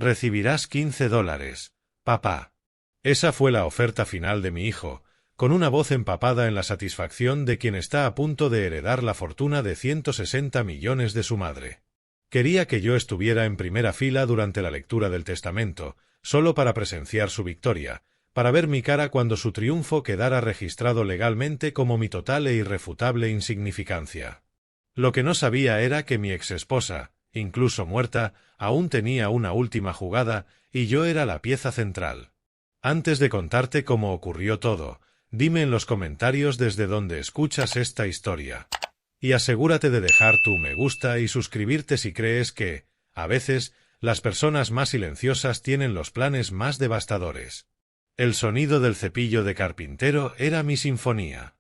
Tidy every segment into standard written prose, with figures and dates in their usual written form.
Recibirás $15, papá. Esa fue la oferta final de mi hijo, con una voz empapada en la satisfacción de quien está a punto de heredar la fortuna de 160 millones de su madre. Quería que yo estuviera en primera fila durante la lectura del testamento, solo para presenciar su victoria, para ver mi cara cuando su triunfo quedara registrado legalmente como mi total e irrefutable insignificancia. Lo que no sabía era que mi exesposa, incluso muerta, aún tenía una última jugada, y yo era la pieza central. Antes de contarte cómo ocurrió todo, dime en los comentarios desde donde escuchas esta historia. Y asegúrate de dejar tu me gusta y suscribirte si crees que, a veces, las personas más silenciosas tienen los planes más devastadores. El sonido del cepillo de carpintero era mi sinfonía.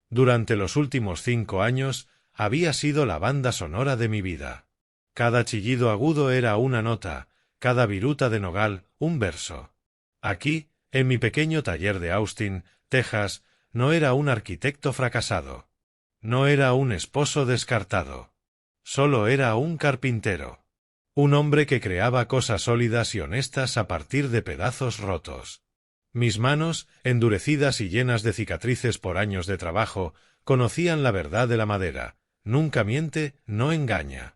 Durante los últimos 5 años, había sido la banda sonora de mi vida. Cada chillido agudo era una nota, cada viruta de nogal, un verso. Aquí, en mi pequeño taller de Austin, Texas, no era un arquitecto fracasado. No era un esposo descartado. Solo era un carpintero. Un hombre que creaba cosas sólidas y honestas a partir de pedazos rotos. Mis manos, endurecidas y llenas de cicatrices por años de trabajo, conocían la verdad de la madera. Nunca miente, no engaña.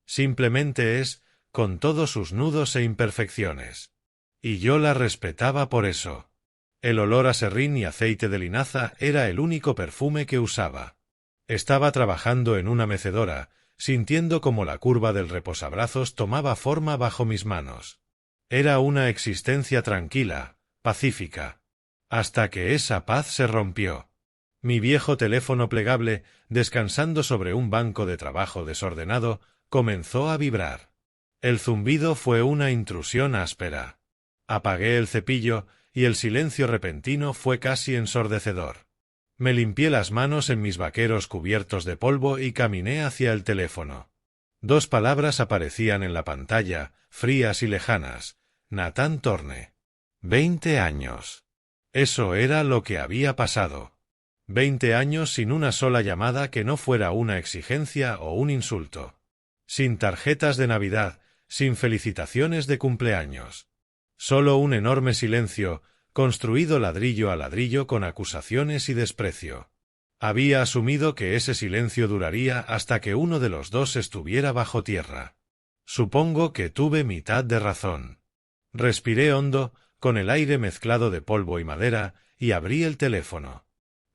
Simplemente es, con todos sus nudos e imperfecciones. Y yo la respetaba por eso. El olor a serrín y aceite de linaza era el único perfume que usaba. Estaba trabajando en una mecedora, sintiendo como la curva del reposabrazos tomaba forma bajo mis manos. Era una existencia tranquila, pacífica. Hasta que esa paz se rompió. Mi viejo teléfono plegable, descansando sobre un banco de trabajo desordenado, comenzó a vibrar. El zumbido fue una intrusión áspera. Apagué el cepillo, y el silencio repentino fue casi ensordecedor. Me limpié las manos en mis vaqueros cubiertos de polvo y caminé hacia el teléfono. 2 palabras aparecían en la pantalla, frías y lejanas. Nathan Thorne. 20 años. Eso era lo que había pasado. 20 años sin una sola llamada que no fuera una exigencia o un insulto. Sin tarjetas de Navidad, sin felicitaciones de cumpleaños. Solo un enorme silencio, construido ladrillo a ladrillo con acusaciones y desprecio. Había asumido que ese silencio duraría hasta que uno de los dos estuviera bajo tierra. Supongo que tuve mitad de razón. Respiré hondo, con el aire mezclado de polvo y madera, y abrí el teléfono.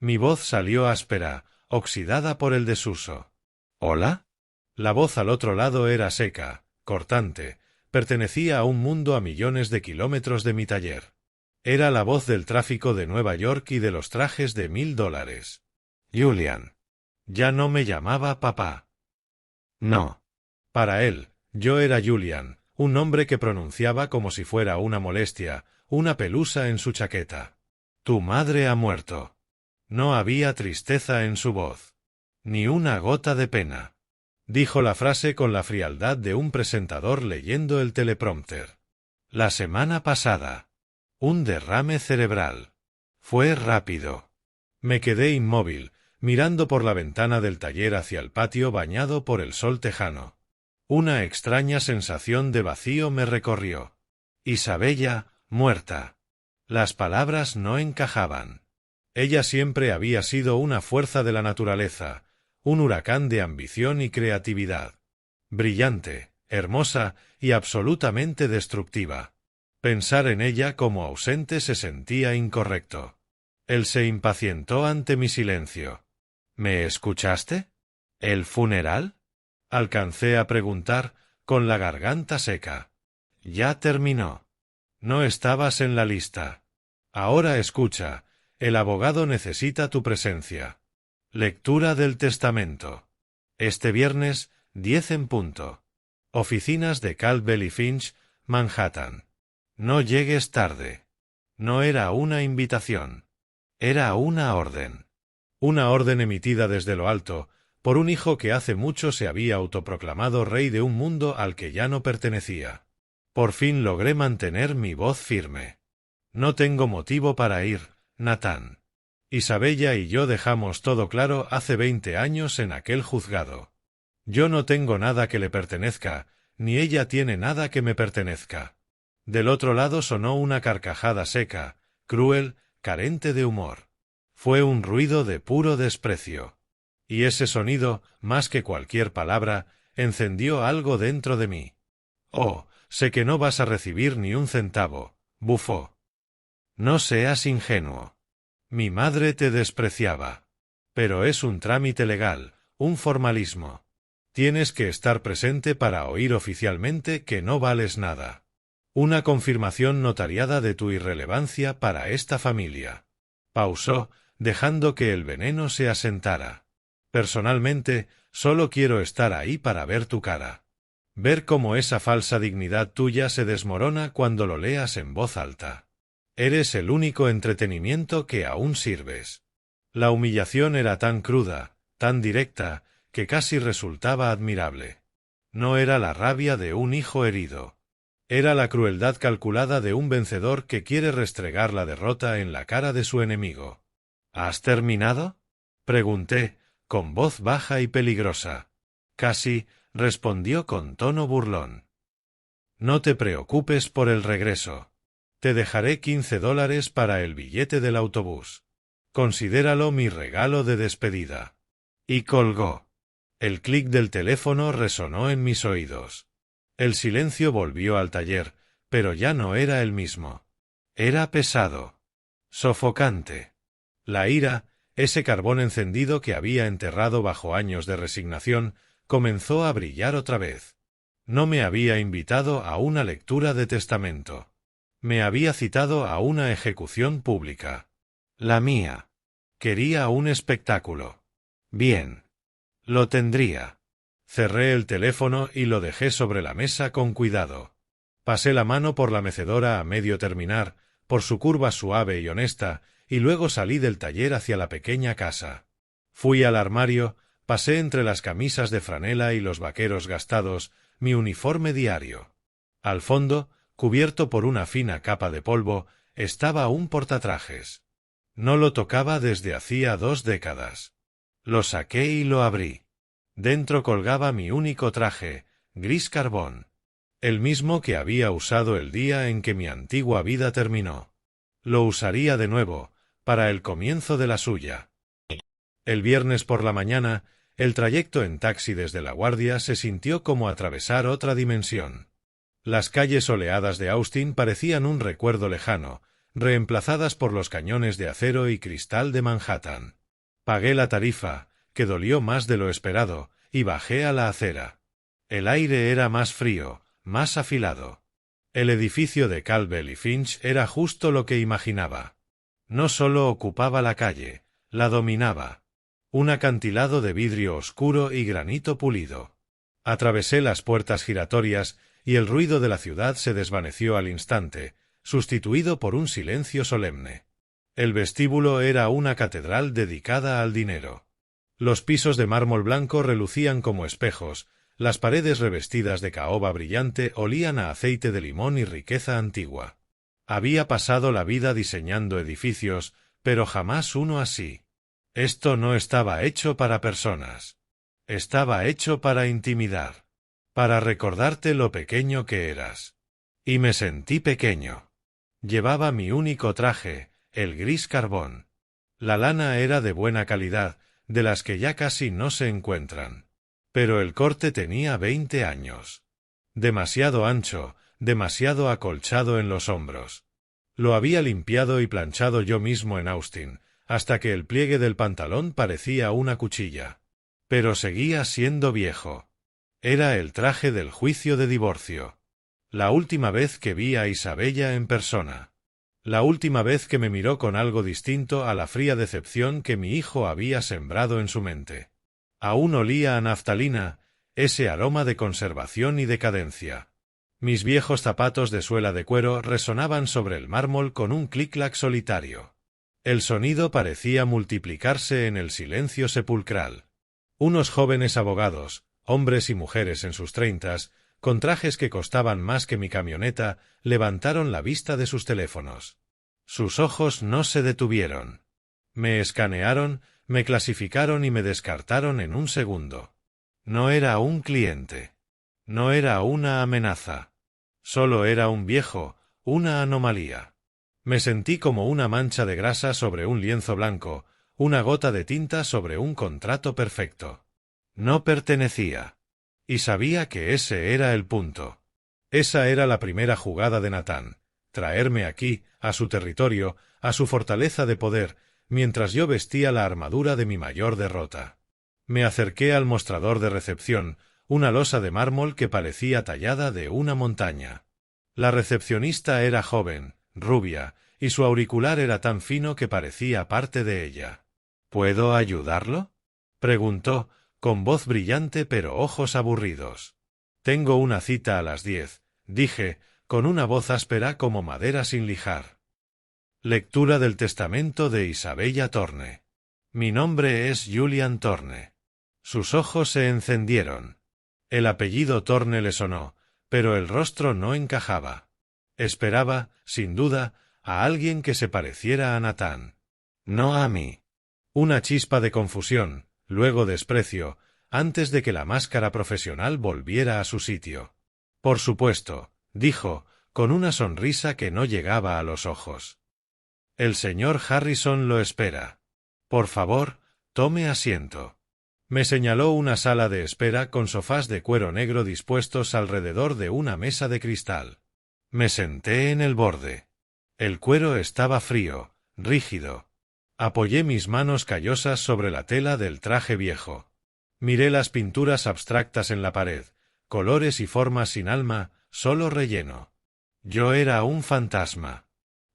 Mi voz salió áspera, oxidada por el desuso. ¿Hola? La voz al otro lado era seca, cortante, pertenecía a un mundo a millones de kilómetros de mi taller. Era la voz del tráfico de Nueva York y de los trajes de $1000. Julian. Ya no me llamaba papá. No. Para él, yo era Julian, un nombre que pronunciaba como si fuera una molestia, una pelusa en su chaqueta. Tu madre ha muerto. No había tristeza en su voz. Ni una gota de pena. Dijo la frase con la frialdad de un presentador leyendo el teleprompter. La semana pasada. Un derrame cerebral. Fue rápido. Me quedé inmóvil, mirando por la ventana del taller hacia el patio bañado por el sol tejano. Una extraña sensación de vacío me recorrió. Isabella, muerta. Las palabras no encajaban. Ella siempre había sido una fuerza de la naturaleza, un huracán de ambición y creatividad. Brillante, hermosa y absolutamente destructiva. Pensar en ella como ausente se sentía incorrecto. Él se impacientó ante mi silencio. ¿Me escuchaste? ¿El funeral? Alcancé a preguntar, con la garganta seca. Ya terminó. No estabas en la lista. Ahora escucha, el abogado necesita tu presencia. Lectura del testamento. Este viernes, 10 en punto. Oficinas de Caldwell y Finch, Manhattan. No llegues tarde. No era una invitación. Era una orden. Una orden emitida desde lo alto, por un hijo que hace mucho se había autoproclamado rey de un mundo al que ya no pertenecía. Por fin logré mantener mi voz firme. No tengo motivo para ir, Nathan. Isabella y yo dejamos todo claro hace 20 años en aquel juzgado. Yo no tengo nada que le pertenezca, ni ella tiene nada que me pertenezca. Del otro lado sonó una carcajada seca, cruel, carente de humor. Fue un ruido de puro desprecio. Y ese sonido, más que cualquier palabra, encendió algo dentro de mí. «Oh, sé que no vas a recibir ni un centavo», bufó. «No seas ingenuo. Mi madre te despreciaba. Pero es un trámite legal, un formalismo. Tienes que estar presente para oír oficialmente que no vales nada. Una confirmación notariada de tu irrelevancia para esta familia». Pausó, dejando que el veneno se asentara. «Personalmente, solo quiero estar ahí para ver tu cara. Ver cómo esa falsa dignidad tuya se desmorona cuando lo leas en voz alta. Eres el único entretenimiento que aún sirves». La humillación era tan cruda, tan directa, que casi resultaba admirable. No era la rabia de un hijo herido. Era la crueldad calculada de un vencedor que quiere restregar la derrota en la cara de su enemigo. «¿Has terminado?», pregunté, con voz baja y peligrosa. «Casi», respondió con tono burlón. «No te preocupes por el regreso. Te dejaré $15 para el billete del autobús. Considéralo mi regalo de despedida». Y colgó. El clic del teléfono resonó en mis oídos. El silencio volvió al taller, pero ya no era el mismo. Era pesado. Sofocante. La ira, ese carbón encendido que había enterrado bajo años de resignación, comenzó a brillar otra vez. No me había invitado a una lectura de testamento. Me había citado a una ejecución pública. La mía. Quería un espectáculo. Bien. Lo tendría. Cerré el teléfono y lo dejé sobre la mesa con cuidado. Pasé la mano por la mecedora a medio terminar, por su curva suave y honesta, y luego salí del taller hacia la pequeña casa. Fui al armario, pasé entre las camisas de franela y los vaqueros gastados, mi uniforme diario. Al fondo, cubierto por una fina capa de polvo, estaba un portatrajes. No lo tocaba desde hacía 2 décadas. Lo saqué y lo abrí. Dentro colgaba mi único traje, gris carbón. El mismo que había usado el día en que mi antigua vida terminó. Lo usaría de nuevo, para el comienzo de la suya. El viernes por la mañana, el trayecto en taxi desde La Guardia se sintió como atravesar otra dimensión. Las calles soleadas de Austin parecían un recuerdo lejano, reemplazadas por los cañones de acero y cristal de Manhattan. Pagué la tarifa, que dolió más de lo esperado, y bajé a la acera. El aire era más frío, más afilado. El edificio de Calvel y Finch era justo lo que imaginaba. No solo ocupaba la calle, la dominaba. Un acantilado de vidrio oscuro y granito pulido. Atravesé las puertas giratorias y el ruido de la ciudad se desvaneció al instante, sustituido por un silencio solemne. El vestíbulo era una catedral dedicada al dinero. Los pisos de mármol blanco relucían como espejos, las paredes revestidas de caoba brillante olían a aceite de limón y riqueza antigua. Había pasado la vida diseñando edificios, pero jamás uno así. Esto no estaba hecho para personas. Estaba hecho para intimidar. Para recordarte lo pequeño que eras. Y me sentí pequeño. Llevaba mi único traje, el gris carbón. La lana era de buena calidad, de las que ya casi no se encuentran. Pero el corte tenía 20 años. Demasiado ancho, demasiado acolchado en los hombros. Lo había limpiado y planchado yo mismo en Austin, hasta que el pliegue del pantalón parecía una cuchilla. Pero seguía siendo viejo. Era el traje del juicio de divorcio. La última vez que vi a Isabella en persona. La última vez que me miró con algo distinto a la fría decepción que mi hijo había sembrado en su mente. Aún olía a naftalina, ese aroma de conservación y decadencia. Mis viejos zapatos de suela de cuero resonaban sobre el mármol con un clic-clac solitario. El sonido parecía multiplicarse en el silencio sepulcral. Unos jóvenes abogados, hombres y mujeres en sus 30s, con trajes que costaban más que mi camioneta, levantaron la vista de sus teléfonos. Sus ojos no se detuvieron. Me escanearon, me clasificaron y me descartaron en un segundo. No era un cliente. No era una amenaza. Solo era un viejo, una anomalía. Me sentí como una mancha de grasa sobre un lienzo blanco, una gota de tinta sobre un contrato perfecto. No pertenecía. Y sabía que ese era el punto. Esa era la primera jugada de Nathan. Traerme aquí, a su territorio, a su fortaleza de poder, mientras yo vestía la armadura de mi mayor derrota. Me acerqué al mostrador de recepción, una losa de mármol que parecía tallada de una montaña. La recepcionista era joven, rubia, y su auricular era tan fino que parecía parte de ella. —¿Puedo ayudarlo? —preguntó, con voz brillante pero ojos aburridos. —Tengo una cita a las 10, dije, con una voz áspera como madera sin lijar. Lectura del testamento de Isabella Thorne. Mi nombre es Julian Thorne. Sus ojos se encendieron. El apellido Thorne le sonó, pero el rostro no encajaba. Esperaba, sin duda, a alguien que se pareciera a Nathan. No a mí. Una chispa de confusión, luego desprecio, antes de que la máscara profesional volviera a su sitio. Por supuesto, dijo, con una sonrisa que no llegaba a los ojos. El señor Harrison lo espera. Por favor, tome asiento. Me señaló una sala de espera con sofás de cuero negro dispuestos alrededor de una mesa de cristal. Me senté en el borde. El cuero estaba frío, rígido. Apoyé mis manos callosas sobre la tela del traje viejo. Miré las pinturas abstractas en la pared, colores y formas sin alma, solo relleno. Yo era un fantasma.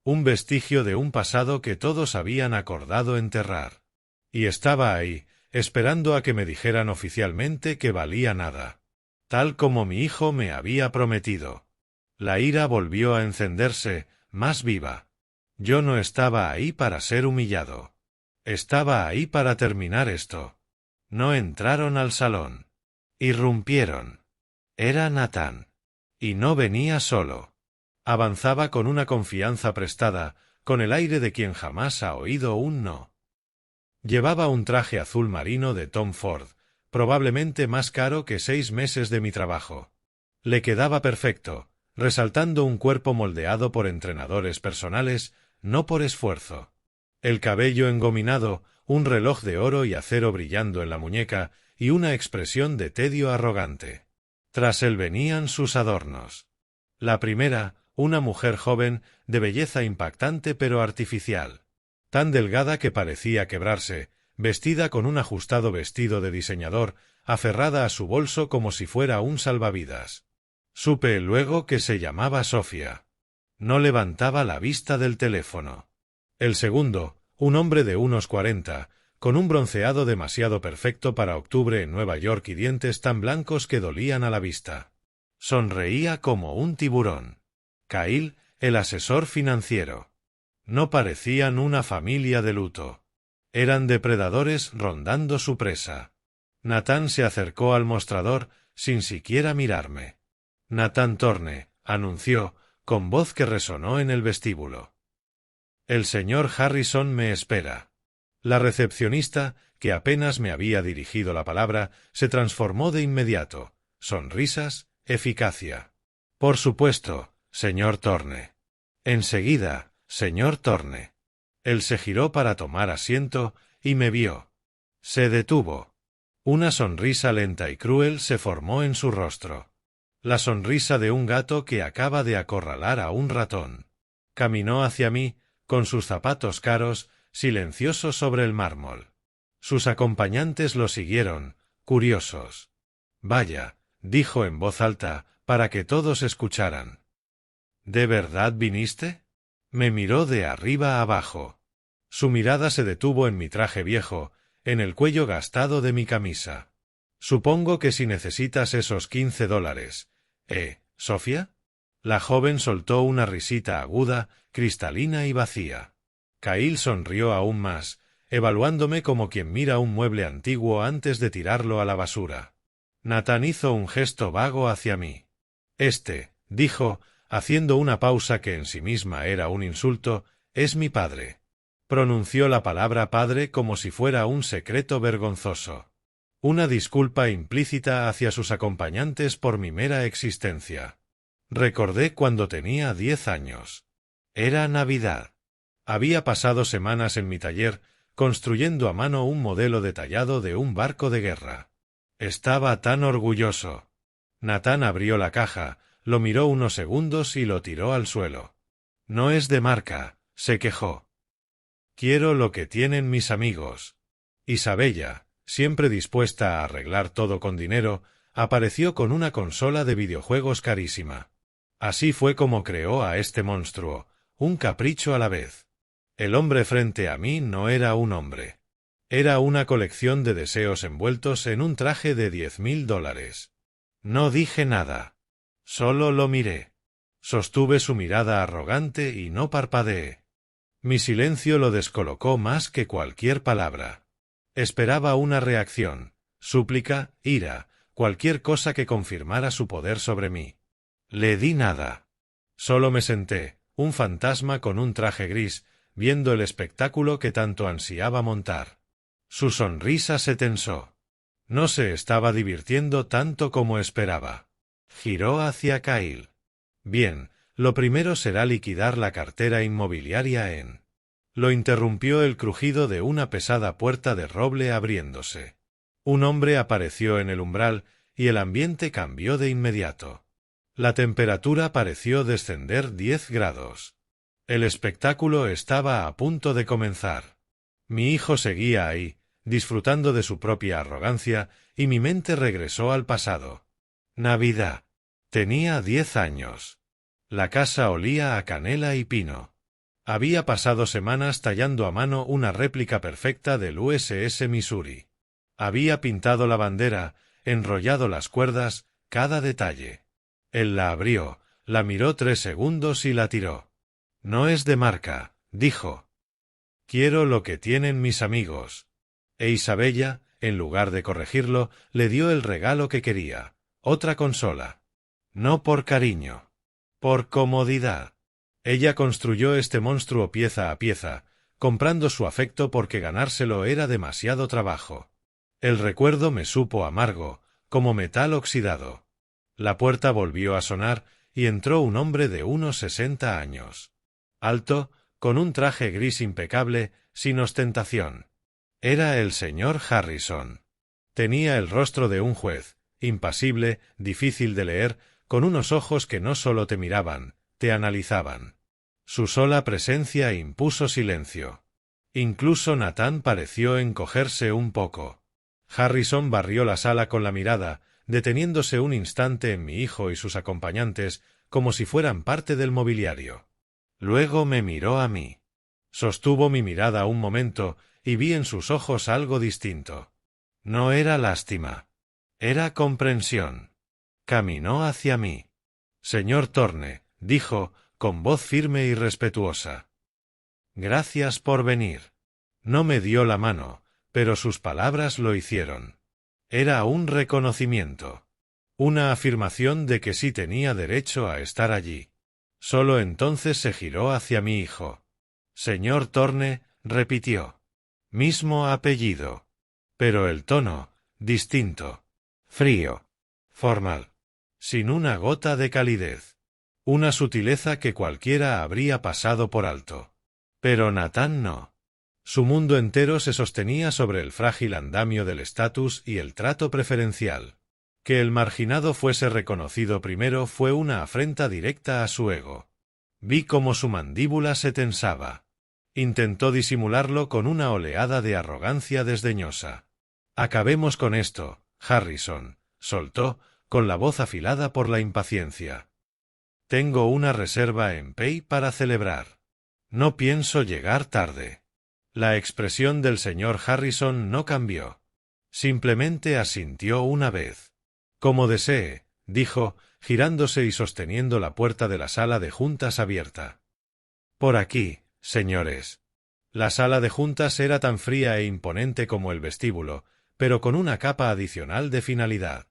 Un vestigio de un pasado que todos habían acordado enterrar. Y estaba ahí, esperando a que me dijeran oficialmente que valía nada. Tal como mi hijo me había prometido. La ira volvió a encenderse, más viva. Yo no estaba ahí para ser humillado. Estaba ahí para terminar esto. No entraron al salón. Irrumpieron. Era Nathan. Y no venía solo. Avanzaba con una confianza prestada, con el aire de quien jamás ha oído un no. Llevaba un traje azul marino de Tom Ford, probablemente más caro que 6 meses de mi trabajo. Le quedaba perfecto, resaltando un cuerpo moldeado por entrenadores personales, no por esfuerzo. El cabello engominado, un reloj de oro y acero brillando en la muñeca, y una expresión de tedio arrogante. Tras él venían sus adornos. La primera, una mujer joven, de belleza impactante pero artificial. Tan delgada que parecía quebrarse, vestida con un ajustado vestido de diseñador, aferrada a su bolso como si fuera un salvavidas. Supe luego que se llamaba Sofía. No levantaba la vista del teléfono. El segundo, un hombre de unos 40, con un bronceado demasiado perfecto para octubre en Nueva York y dientes tan blancos que dolían a la vista. Sonreía como un tiburón. Kyle, el asesor financiero. No parecían una familia de luto. Eran depredadores rondando su presa. Nathan se acercó al mostrador sin siquiera mirarme. Nathan Thorne, anunció, con voz que resonó en el vestíbulo. El señor Harrison me espera. La recepcionista, que apenas me había dirigido la palabra, se transformó de inmediato. Sonrisas, eficacia. Por supuesto, señor Thorne. Enseguida, señor Thorne. Él se giró para tomar asiento, y me vio. Se detuvo. Una sonrisa lenta y cruel se formó en su rostro. La sonrisa de un gato que acaba de acorralar a un ratón. Caminó hacia mí, con sus zapatos caros, silencioso sobre el mármol. Sus acompañantes lo siguieron, curiosos. Vaya, dijo en voz alta, para que todos escucharan. ¿De verdad viniste? Me miró de arriba abajo. Su mirada se detuvo en mi traje viejo, en el cuello gastado de mi camisa. Supongo que si necesitas esos $15. ¿Sofía? La joven soltó una risita aguda, cristalina y vacía. Kyle sonrió aún más, evaluándome como quien mira un mueble antiguo antes de tirarlo a la basura. Nathan hizo un gesto vago hacia mí. Dijo, haciendo una pausa que en sí misma era un insulto, es mi padre. Pronunció la palabra padre como si fuera un secreto vergonzoso. Una disculpa implícita hacia sus acompañantes por mi mera existencia. Recordé cuando tenía 10 años. Era Navidad. Había pasado semanas en mi taller construyendo a mano un modelo detallado de un barco de guerra. Estaba tan orgulloso. Natán abrió la caja, lo miró unos segundos y lo tiró al suelo. No es de marca, se quejó. Quiero lo que tienen mis amigos. Isabella, siempre dispuesta a arreglar todo con dinero, apareció con una consola de videojuegos carísima. Así fue como creó a este monstruo, un capricho a la vez. El hombre frente a mí no era un hombre. Era una colección de deseos envueltos en un traje de $10.000. No dije nada. Solo lo miré. Sostuve su mirada arrogante y no parpadeé. Mi silencio lo descolocó más que cualquier palabra. Esperaba una reacción, súplica, ira, cualquier cosa que confirmara su poder sobre mí. Le di nada. Solo me senté, un fantasma con un traje gris, viendo el espectáculo que tanto ansiaba montar. Su sonrisa se tensó. No se estaba divirtiendo tanto como esperaba. Giró hacia Kyle. Bien, lo primero será liquidar la cartera inmobiliaria en... Lo interrumpió el crujido de una pesada puerta de roble abriéndose. Un hombre apareció en el umbral y el ambiente cambió de inmediato. La temperatura pareció descender 10 grados. El espectáculo estaba a punto de comenzar. Mi hijo seguía ahí, disfrutando de su propia arrogancia, y mi mente regresó al pasado. Navidad. Tenía 10 años. La casa olía a canela y pino. Había pasado semanas tallando a mano una réplica perfecta del USS Missouri. Había pintado la bandera, enrollado las cuerdas, cada detalle. Él la abrió, la miró 3 segundos y la tiró. No es de marca, dijo. Quiero lo que tienen mis amigos. E Isabella, en lugar de corregirlo, le dio el regalo que quería, otra consola. No por cariño. Por comodidad. Ella construyó este monstruo pieza a pieza, comprando su afecto porque ganárselo era demasiado trabajo. El recuerdo me supo amargo, como metal oxidado. La puerta volvió a sonar y entró un hombre de unos 60 años. Alto, con un traje gris impecable, sin ostentación. Era el señor Harrison. Tenía el rostro de un juez, impasible, difícil de leer, con unos ojos que no solo te miraban, te analizaban. Su sola presencia impuso silencio. Incluso Natán pareció encogerse un poco. Harrison barrió la sala con la mirada, deteniéndose un instante en mi hijo y sus acompañantes, como si fueran parte del mobiliario. Luego me miró a mí. Sostuvo mi mirada un momento y vi en sus ojos algo distinto. No era lástima. Era comprensión. Caminó hacia mí. Señor Thorne, dijo, con voz firme y respetuosa. Gracias por venir. No me dio la mano, pero sus palabras lo hicieron. Era un reconocimiento. Una afirmación de que sí tenía derecho a estar allí. Solo entonces se giró hacia mi hijo. Señor Thorne, repitió. Mismo apellido. Pero el tono, distinto. Frío. Formal. Sin una gota de calidez. Una sutileza que cualquiera habría pasado por alto. Pero Natán no. Su mundo entero se sostenía sobre el frágil andamio del estatus y el trato preferencial. Que el marginado fuese reconocido primero fue una afrenta directa a su ego. Vi cómo su mandíbula se tensaba. Intentó disimularlo con una oleada de arrogancia desdeñosa. Acabemos con esto, Harrison, soltó, con la voz afilada por la impaciencia. Tengo una reserva en Pay para celebrar. No pienso llegar tarde. La expresión del señor Harrison no cambió. Simplemente asintió una vez. Como desee, dijo, girándose y sosteniendo la puerta de la sala de juntas abierta. Por aquí, señores. La sala de juntas era tan fría e imponente como el vestíbulo, pero con una capa adicional de finalidad.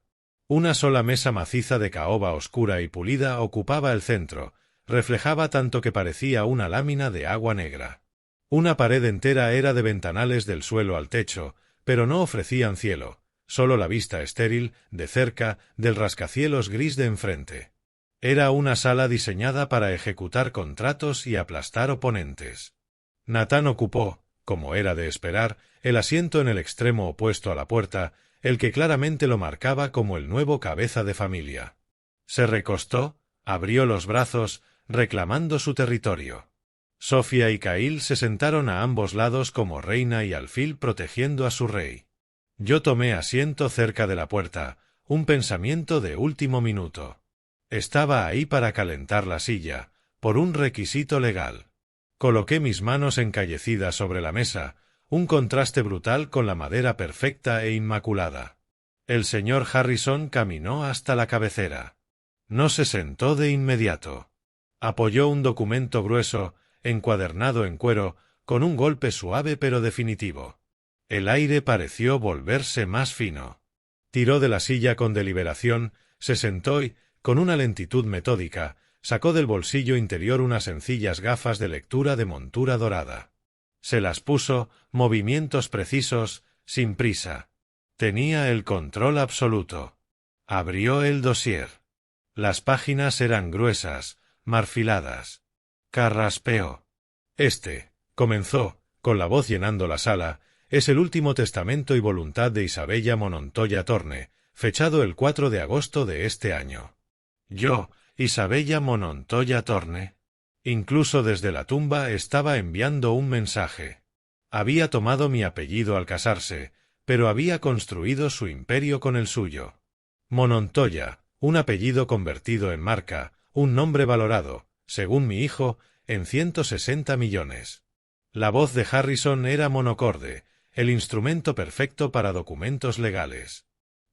Una sola mesa maciza de caoba oscura y pulida ocupaba el centro, reflejaba tanto que parecía una lámina de agua negra. Una pared entera era de ventanales del suelo al techo, pero no ofrecían cielo, solo la vista estéril, de cerca, del rascacielos gris de enfrente. Era una sala diseñada para ejecutar contratos y aplastar oponentes. Nathan ocupó, como era de esperar, el asiento en el extremo opuesto a la puerta, el que claramente lo marcaba como el nuevo cabeza de familia. Se recostó, abrió los brazos, reclamando su territorio. Sofía y Cahill se sentaron a ambos lados como reina y alfil protegiendo a su rey. Yo tomé asiento cerca de la puerta, un pensamiento de último minuto. Estaba ahí para calentar la silla, por un requisito legal. Coloqué mis manos encallecidas sobre la mesa, un contraste brutal con la madera perfecta e inmaculada. El señor Harrison caminó hasta la cabecera. No se sentó de inmediato. Apoyó un documento grueso, encuadernado en cuero, con un golpe suave pero definitivo. El aire pareció volverse más fino. Tiró de la silla con deliberación, se sentó y, con una lentitud metódica, sacó del bolsillo interior unas sencillas gafas de lectura de montura dorada. Se las puso, movimientos precisos, sin prisa. Tenía el control absoluto. Abrió el dossier. Las páginas eran gruesas, marfiladas. Carraspeó. Comenzó, con la voz llenando la sala, es el último testamento y voluntad de Isabella Monontoya Torne, fechado el 4 de agosto de este año. Yo, Isabella Monontoya Torne. Incluso desde la tumba estaba enviando un mensaje. Había tomado mi apellido al casarse, pero había construido su imperio con el suyo. Monontoya, un apellido convertido en marca, un nombre valorado, según mi hijo, en 160 millones. La voz de Harrison era monocorde, el instrumento perfecto para documentos legales.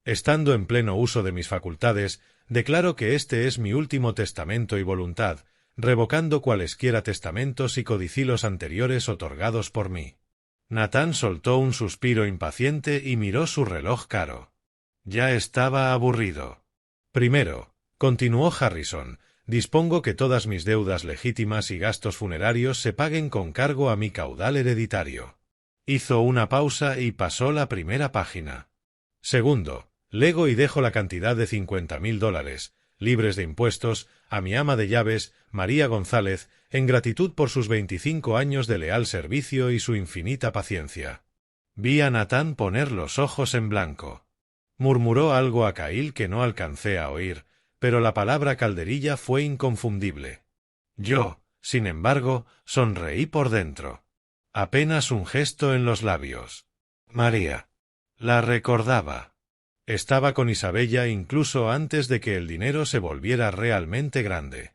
Estando en pleno uso de mis facultades, declaro que este es mi último testamento y voluntad, revocando cualesquiera testamentos y codicilos anteriores otorgados por mí. Nathan soltó un suspiro impaciente y miró su reloj caro. Ya estaba aburrido. Primero, continuó Harrison, dispongo que todas mis deudas legítimas y gastos funerarios se paguen con cargo a mi caudal hereditario. Hizo una pausa y pasó la primera página. Segundo, lego y dejo la cantidad de $50,000, libres de impuestos, a mi ama de llaves, María González, en gratitud por sus 25 años de leal servicio y su infinita paciencia. Vi a Nathan poner los ojos en blanco. Murmuró algo a Cahill que no alcancé a oír, pero la palabra calderilla fue inconfundible. Yo, sin embargo, sonreí por dentro. Apenas un gesto en los labios. María. La recordaba. Estaba con Isabella incluso antes de que el dinero se volviera realmente grande.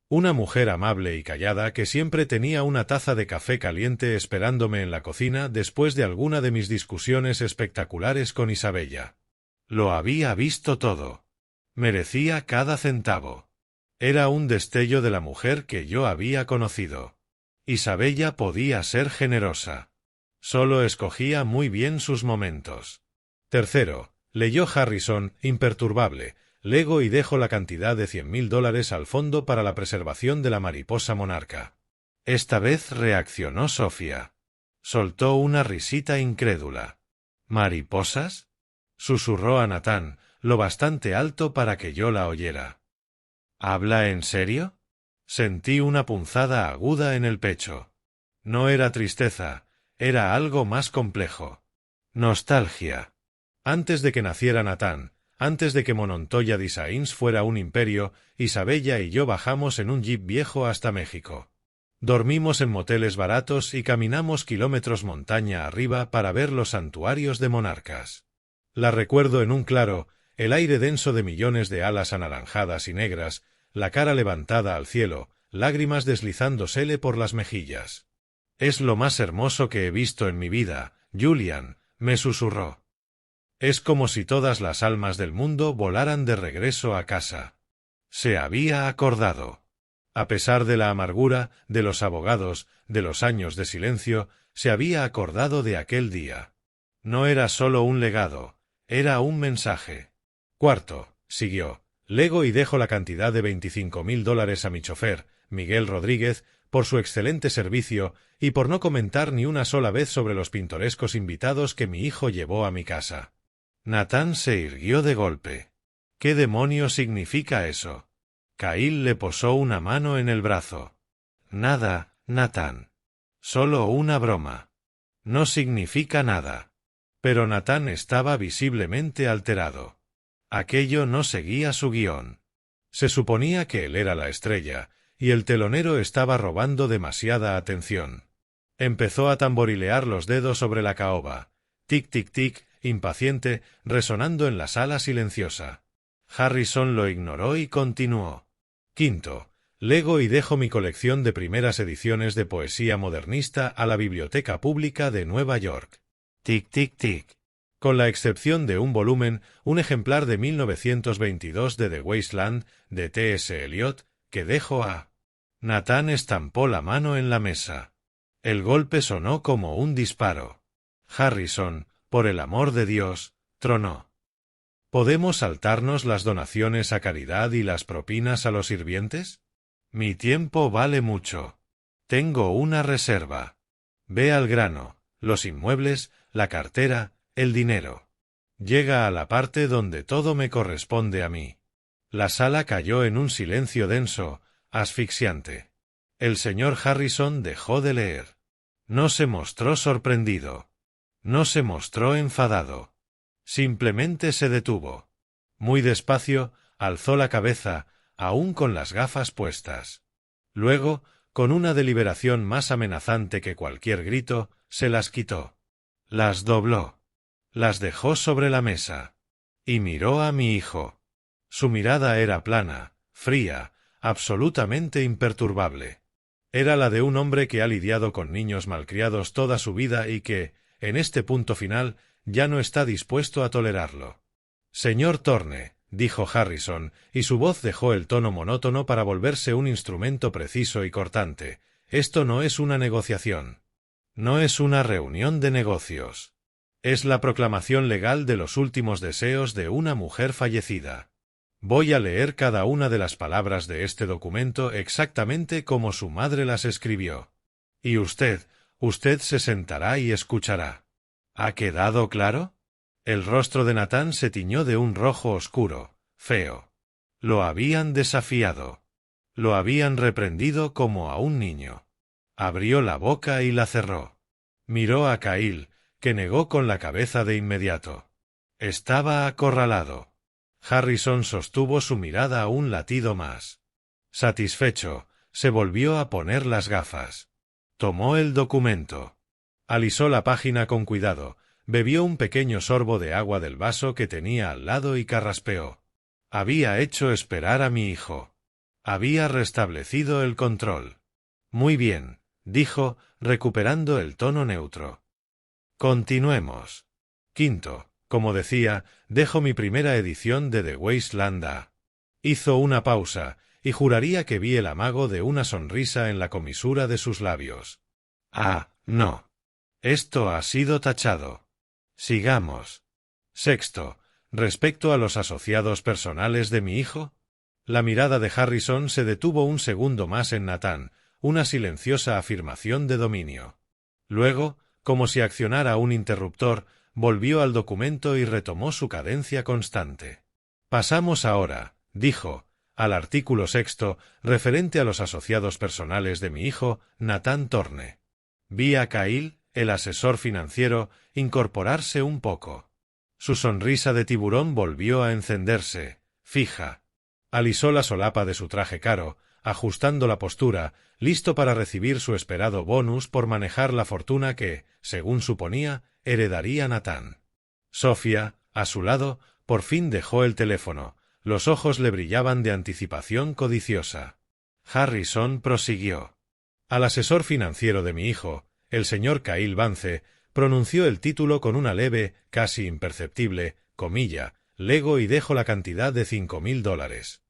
Una mujer amable y callada que siempre tenía una taza de café caliente esperándome en la cocina después de alguna de mis discusiones espectaculares con Isabella. Lo había visto todo. Merecía cada centavo. Era un destello de la mujer que yo había conocido. Isabella podía ser generosa. Solo escogía muy bien sus momentos. Tercero, leyó Harrison, imperturbable, lego y dejo la cantidad de $100,000 al fondo para la preservación de la mariposa monarca. Esta vez reaccionó Sofía. Soltó una risita incrédula. ¿Mariposas? Susurró a Nathan, lo bastante alto para que yo la oyera. ¿Habla en serio? Sentí una punzada aguda en el pecho. No era tristeza, era algo más complejo. Nostalgia. Antes de que naciera Nathan, antes de que Monontoya Designs fuera un imperio, Isabella y yo bajamos en un jeep viejo hasta México. Dormimos en moteles baratos y caminamos kilómetros montaña arriba para ver los santuarios de monarcas. La recuerdo en un claro, el aire denso de millones de alas anaranjadas y negras, la cara levantada al cielo, lágrimas deslizándosele por las mejillas. «Es lo más hermoso que he visto en mi vida, Julian», me susurró. «Es como si todas las almas del mundo volaran de regreso a casa». Se había acordado. A pesar de la amargura, de los abogados, de los años de silencio, se había acordado de aquel día. No era solo un legado, era un mensaje. Cuarto, siguió, lego y dejo la cantidad de $25,000 a mi chofer, Miguel Rodríguez, por su excelente servicio y por no comentar ni una sola vez sobre los pintorescos invitados que mi hijo llevó a mi casa. Nathan se irguió de golpe. ¿Qué demonios significa eso? Kyle le posó una mano en el brazo. Nada, Nathan. Solo una broma. No significa nada. Pero Nathan estaba visiblemente alterado. Aquello no seguía su guión. Se suponía que él era la estrella, y el telonero estaba robando demasiada atención. Empezó a tamborilear los dedos sobre la caoba. Tic tic tic, impaciente, resonando en la sala silenciosa. Harrison lo ignoró y continuó. Quinto, lego y dejo mi colección de primeras ediciones de poesía modernista a la Biblioteca Pública de Nueva York. Tic tic tic. Con la excepción de un volumen, un ejemplar de 1922 de The Wasteland, de T.S. Eliot, que dejo a... Nathan estampó la mano en la mesa. El golpe sonó como un disparo. Harrison, por el amor de Dios, tronó. ¿Podemos saltarnos las donaciones a caridad y las propinas a los sirvientes? Mi tiempo vale mucho. Tengo una reserva. Ve al grano, los inmuebles, la cartera, el dinero. Llega a la parte donde todo me corresponde a mí. La sala cayó en un silencio denso, asfixiante. El señor Harrison dejó de leer. No se mostró sorprendido. No se mostró enfadado. Simplemente se detuvo. Muy despacio, alzó la cabeza, aún con las gafas puestas. Luego, con una deliberación más amenazante que cualquier grito, se las quitó. Las dobló. Las dejó sobre la mesa. Y miró a mi hijo. Su mirada era plana, fría, absolutamente imperturbable. Era la de un hombre que ha lidiado con niños malcriados toda su vida y que, en este punto final, ya no está dispuesto a tolerarlo. Señor Thorne, dijo Harrison, y su voz dejó el tono monótono para volverse un instrumento preciso y cortante. Esto no es una negociación. No es una reunión de negocios. Es la proclamación legal de los últimos deseos de una mujer fallecida. Voy a leer cada una de las palabras de este documento exactamente como su madre las escribió. Y usted se sentará y escuchará. ¿Ha quedado claro? El rostro de Nathan se tiñó de un rojo oscuro, feo. Lo habían desafiado. Lo habían reprendido como a un niño. Abrió la boca y la cerró. Miró a Kyle, que negó con la cabeza de inmediato. Estaba acorralado. Harrison sostuvo su mirada un latido más. Satisfecho, se volvió a poner las gafas. Tomó el documento. Alisó la página con cuidado, bebió un pequeño sorbo de agua del vaso que tenía al lado y carraspeó. Había hecho esperar a mi hijo. Había restablecido el control. Muy bien, dijo, recuperando el tono neutro. Continuemos. Quinto, como decía, dejo mi primera edición de The Wasteland a... Hizo una pausa, y juraría que vi el amago de una sonrisa en la comisura de sus labios. Ah, no. Esto ha sido tachado. Sigamos. Sexto, respecto a los asociados personales de mi hijo. La mirada de Harrison se detuvo un segundo más en Nathan, una silenciosa afirmación de dominio. Luego, como si accionara un interruptor, volvió al documento y retomó su cadencia constante. Pasamos ahora, dijo, al artículo sexto, referente a los asociados personales de mi hijo, Nathan Thorne. Vi a Kyle, el asesor financiero, incorporarse un poco. Su sonrisa de tiburón volvió a encenderse, fija. Alisó la solapa de su traje caro, ajustando la postura, listo para recibir su esperado bonus por manejar la fortuna que, según suponía, heredaría Nathan. Sofía, a su lado, por fin dejó el teléfono. Los ojos le brillaban de anticipación codiciosa. Harrison prosiguió. Al asesor financiero de mi hijo, el señor Kyle Vance, pronunció el título con una leve, casi imperceptible, comilla, lego y dejo la cantidad de $5,000.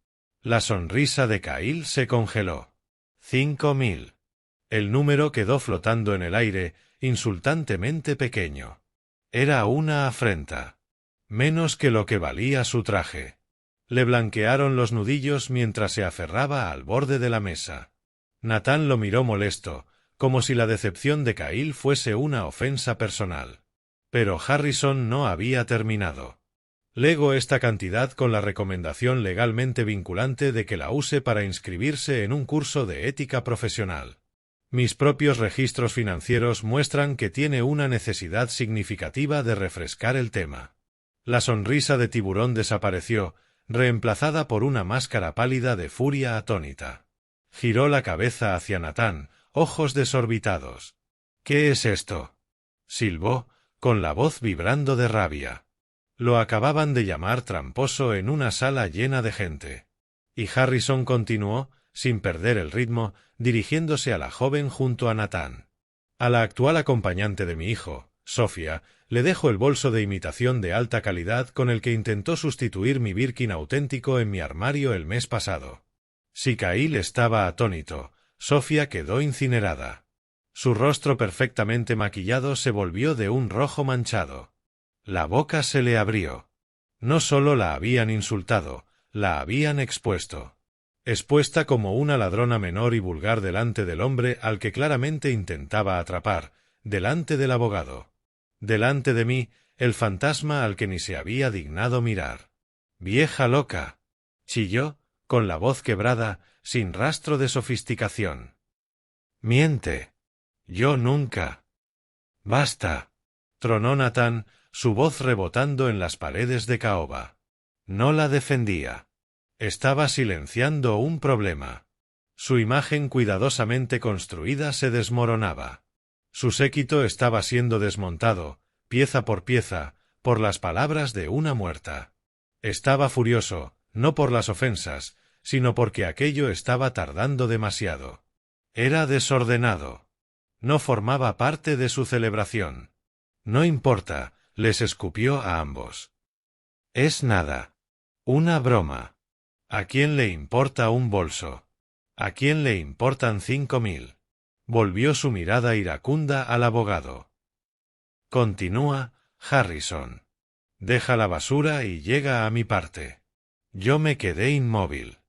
La sonrisa de Kyle se congeló. 5,000. El número quedó flotando en el aire, insultantemente pequeño. Era una afrenta. Menos que lo que valía su traje. Le blanquearon los nudillos mientras se aferraba al borde de la mesa. Nathan lo miró molesto, como si la decepción de Kyle fuese una ofensa personal. Pero Harrison no había terminado. Lego esta cantidad con la recomendación legalmente vinculante de que la use para inscribirse en un curso de ética profesional. Mis propios registros financieros muestran que tiene una necesidad significativa de refrescar el tema. La sonrisa de tiburón desapareció, reemplazada por una máscara pálida de furia atónita. Giró la cabeza hacia Natán, ojos desorbitados. —¿Qué es esto? —silbó, con la voz vibrando de rabia. Lo acababan de llamar tramposo en una sala llena de gente. Y Harrison continuó, sin perder el ritmo, dirigiéndose a la joven junto a Natán. A la actual acompañante de mi hijo, Sofía, le dejo el bolso de imitación de alta calidad con el que intentó sustituir mi Birkin auténtico en mi armario el mes pasado. Si Kyle estaba atónito, Sofía quedó incinerada. Su rostro perfectamente maquillado se volvió de un rojo manchado. La boca se le abrió. No solo la habían insultado, la habían expuesto. Expuesta como una ladrona menor y vulgar delante del hombre al que claramente intentaba atrapar, delante del abogado. Delante de mí, el fantasma al que ni se había dignado mirar. —¡Vieja loca! —chilló, con la voz quebrada, sin rastro de sofisticación. —Miente. Yo nunca. —Basta —tronó Natán, su voz rebotando en las paredes de caoba. No la defendía. Estaba silenciando un problema. Su imagen cuidadosamente construida se desmoronaba. Su séquito estaba siendo desmontado, pieza por pieza, por las palabras de una muerta. Estaba furioso, no por las ofensas, sino porque aquello estaba tardando demasiado. Era desordenado. No formaba parte de su celebración. No importa, les escupió a ambos. Es nada. Una broma. ¿A quién le importa un bolso? ¿A quién le importan 5.000? Volvió su mirada iracunda al abogado. Continúa, Harrison. Deja la basura y llega a mi parte. Yo me quedé inmóvil.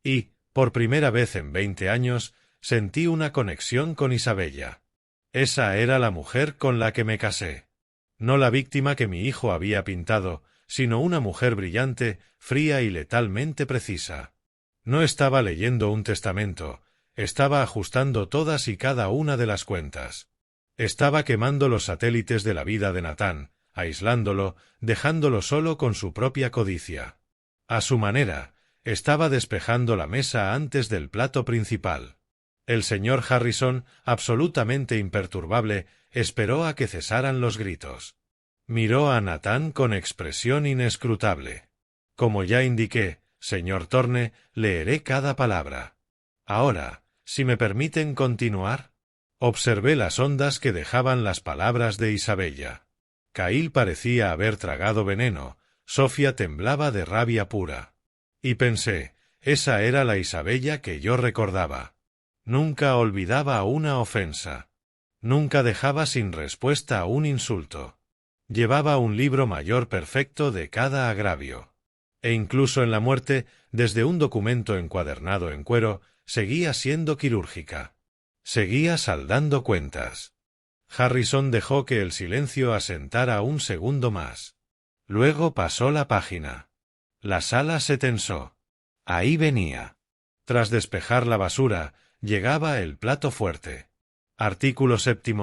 Y, por primera vez en 20 años, sentí una conexión con Isabella. Esa era la mujer con la que me casé. No la víctima que mi hijo había pintado, sino una mujer brillante, fría y letalmente precisa. No estaba leyendo un testamento, estaba ajustando todas y cada una de las cuentas. Estaba quemando los satélites de la vida de Natán, aislándolo, dejándolo solo con su propia codicia. A su manera, estaba despejando la mesa antes del plato principal. El señor Harrison, absolutamente imperturbable, esperó a que cesaran los gritos. Miró a Natán con expresión inescrutable. Como ya indiqué, señor Thorne, leeré cada palabra. Ahora, si me permiten continuar. Observé las ondas que dejaban las palabras de Isabella. Kyle parecía haber tragado veneno, Sofía temblaba de rabia pura. Y pensé, esa era la Isabella que yo recordaba. Nunca olvidaba una ofensa. Nunca dejaba sin respuesta un insulto. Llevaba un libro mayor perfecto de cada agravio. E incluso en la muerte, desde un documento encuadernado en cuero, seguía siendo quirúrgica. Seguía saldando cuentas. Harrison dejó que el silencio asentara un segundo más. Luego pasó la página. La sala se tensó. Ahí venía. Tras despejar la basura, llegaba el plato fuerte. Artículo 7,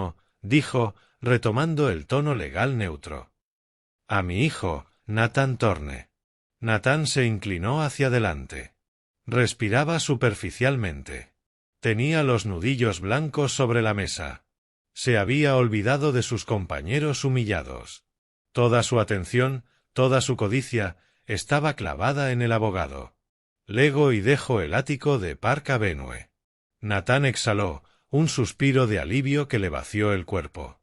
dijo, retomando el tono legal neutro. A mi hijo, Nathan Thorne. Natán se inclinó hacia adelante. Respiraba superficialmente. Tenía los nudillos blancos sobre la mesa. Se había olvidado de sus compañeros humillados. Toda su atención, toda su codicia, estaba clavada en el abogado. Lego y dejo el ático de Park Avenue. Natán exhaló, un suspiro de alivio que le vació el cuerpo.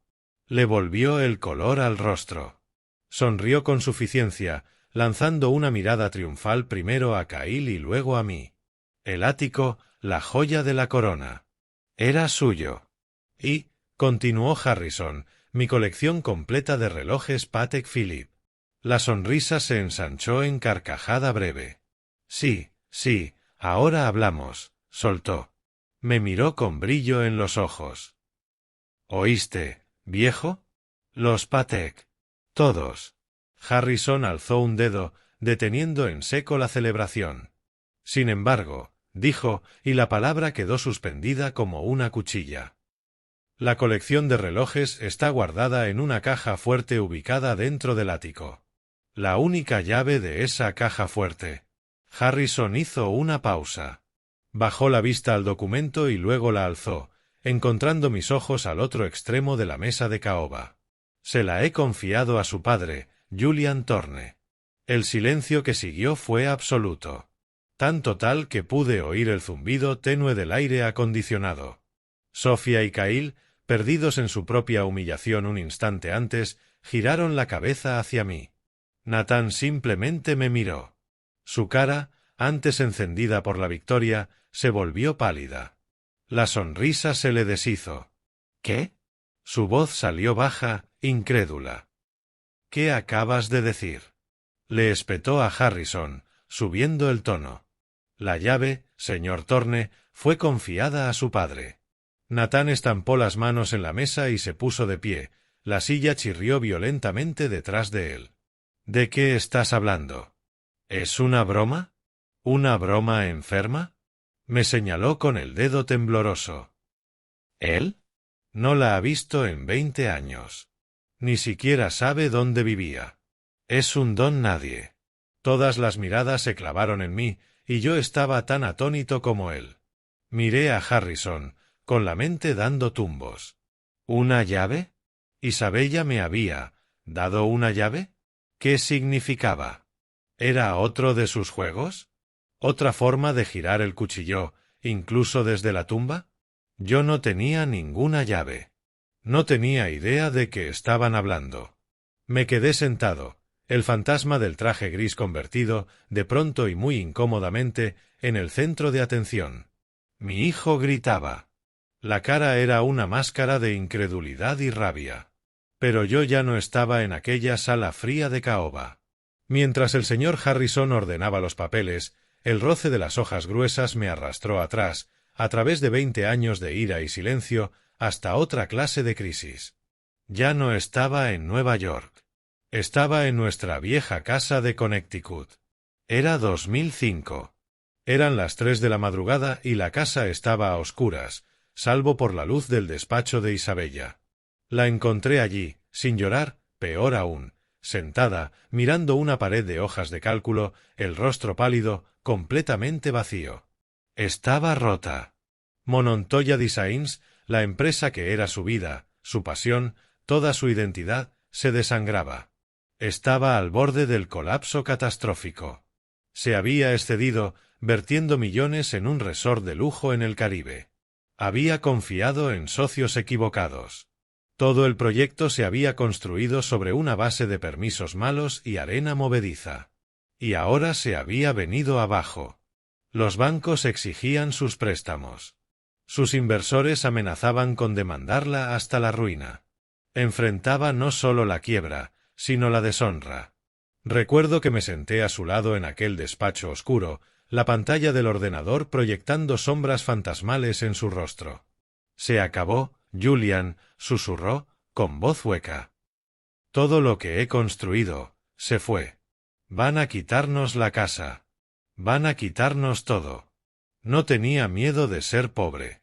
Le volvió el color al rostro. Sonrió con suficiencia, lanzando una mirada triunfal primero a Kyle y luego a mí. El ático, la joya de la corona. Era suyo. Y, continuó Harrison, mi colección completa de relojes Patek Philippe. La sonrisa se ensanchó en carcajada breve. Sí, sí, ahora hablamos, soltó. Me miró con brillo en los ojos. ¿Oíste, viejo? Los Patek. Todos. Harrison alzó un dedo, deteniendo en seco la celebración. Sin embargo, dijo, y la palabra quedó suspendida como una cuchilla. La colección de relojes está guardada en una caja fuerte ubicada dentro del ático. La única llave de esa caja fuerte. Harrison hizo una pausa. Bajó la vista al documento y luego la alzó, encontrando mis ojos al otro extremo de la mesa de caoba. Se la he confiado a su padre, Julian Thorne. El silencio que siguió fue absoluto. Tan total que pude oír el zumbido tenue del aire acondicionado. Sofía y Kyle, perdidos en su propia humillación un instante antes, giraron la cabeza hacia mí. Nathan simplemente me miró. Su cara, antes encendida por la victoria, se volvió pálida. La sonrisa se le deshizo. ¿Qué? Su voz salió baja, incrédula. ¿Qué acabas de decir? Le espetó a Harrison, subiendo el tono. La llave, señor Thorne, fue confiada a su padre. Nathan estampó las manos en la mesa y se puso de pie. La silla chirrió violentamente detrás de él. ¿De qué estás hablando? ¿Es una broma? ¿Una broma enferma? Me señaló con el dedo tembloroso. ¿Él? No la ha visto en 20 años. Ni siquiera sabe dónde vivía. Es un don nadie. Todas las miradas se clavaron en mí, y yo estaba tan atónito como él. Miré a Harrison, con la mente dando tumbos. ¿Una llave? ¿Isabella me había dado una llave? ¿Qué significaba? ¿Era otro de sus juegos? ¿Otra forma de girar el cuchillo, incluso desde la tumba? Yo no tenía ninguna llave. No tenía idea de qué estaban hablando. Me quedé sentado, el fantasma del traje gris convertido, de pronto y muy incómodamente, en el centro de atención. Mi hijo gritaba. La cara era una máscara de incredulidad y rabia. Pero yo ya no estaba en aquella sala fría de caoba. Mientras el señor Harrison ordenaba los papeles, el roce de las hojas gruesas me arrastró atrás, a través de 20 años de ira y silencio, hasta otra clase de crisis. Ya no estaba en Nueva York. Estaba en nuestra vieja casa de Connecticut. Era 2005. Eran las 3 de la madrugada y la casa estaba a oscuras, salvo por la luz del despacho de Isabella. La encontré allí, sin llorar, peor aún, sentada, mirando una pared de hojas de cálculo, el rostro pálido, completamente vacío. Estaba rota. Monontoya Designs, la empresa que era su vida, su pasión, toda su identidad, se desangraba. Estaba al borde del colapso catastrófico. Se había excedido, vertiendo millones en un resort de lujo en el Caribe. Había confiado en socios equivocados. Todo el proyecto se había construido sobre una base de permisos malos y arena movediza. Y ahora se había venido abajo. Los bancos exigían sus préstamos. Sus inversores amenazaban con demandarla hasta la ruina. Enfrentaba no solo la quiebra, sino la deshonra. Recuerdo que me senté a su lado en aquel despacho oscuro, la pantalla del ordenador proyectando sombras fantasmales en su rostro. Se acabó, Julian, susurró, con voz hueca. Todo lo que he construido, se fue. Van a quitarnos la casa. Van a quitarnos todo. No tenía miedo de ser pobre.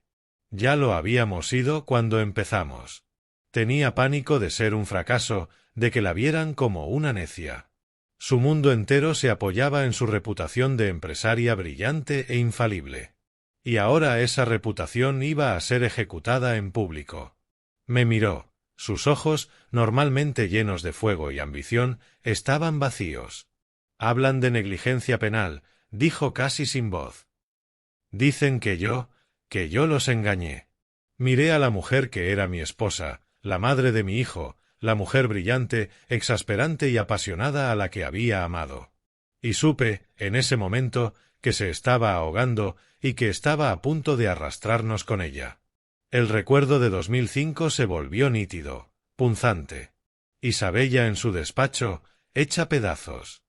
Ya lo habíamos sido cuando empezamos. Tenía pánico de ser un fracaso, de que la vieran como una necia. Su mundo entero se apoyaba en su reputación de empresaria brillante e infalible. Y ahora esa reputación iba a ser ejecutada en público. Me miró. Sus ojos, normalmente llenos de fuego y ambición, estaban vacíos. Hablan de negligencia penal, dijo casi sin voz. Dicen que yo los engañé. Miré a la mujer que era mi esposa, la madre de mi hijo, la mujer brillante, exasperante y apasionada a la que había amado. Y supe, en ese momento, que se estaba ahogando y que estaba a punto de arrastrarnos con ella. El recuerdo de 2005 se volvió nítido, punzante. Isabella en su despacho, hecha pedazos.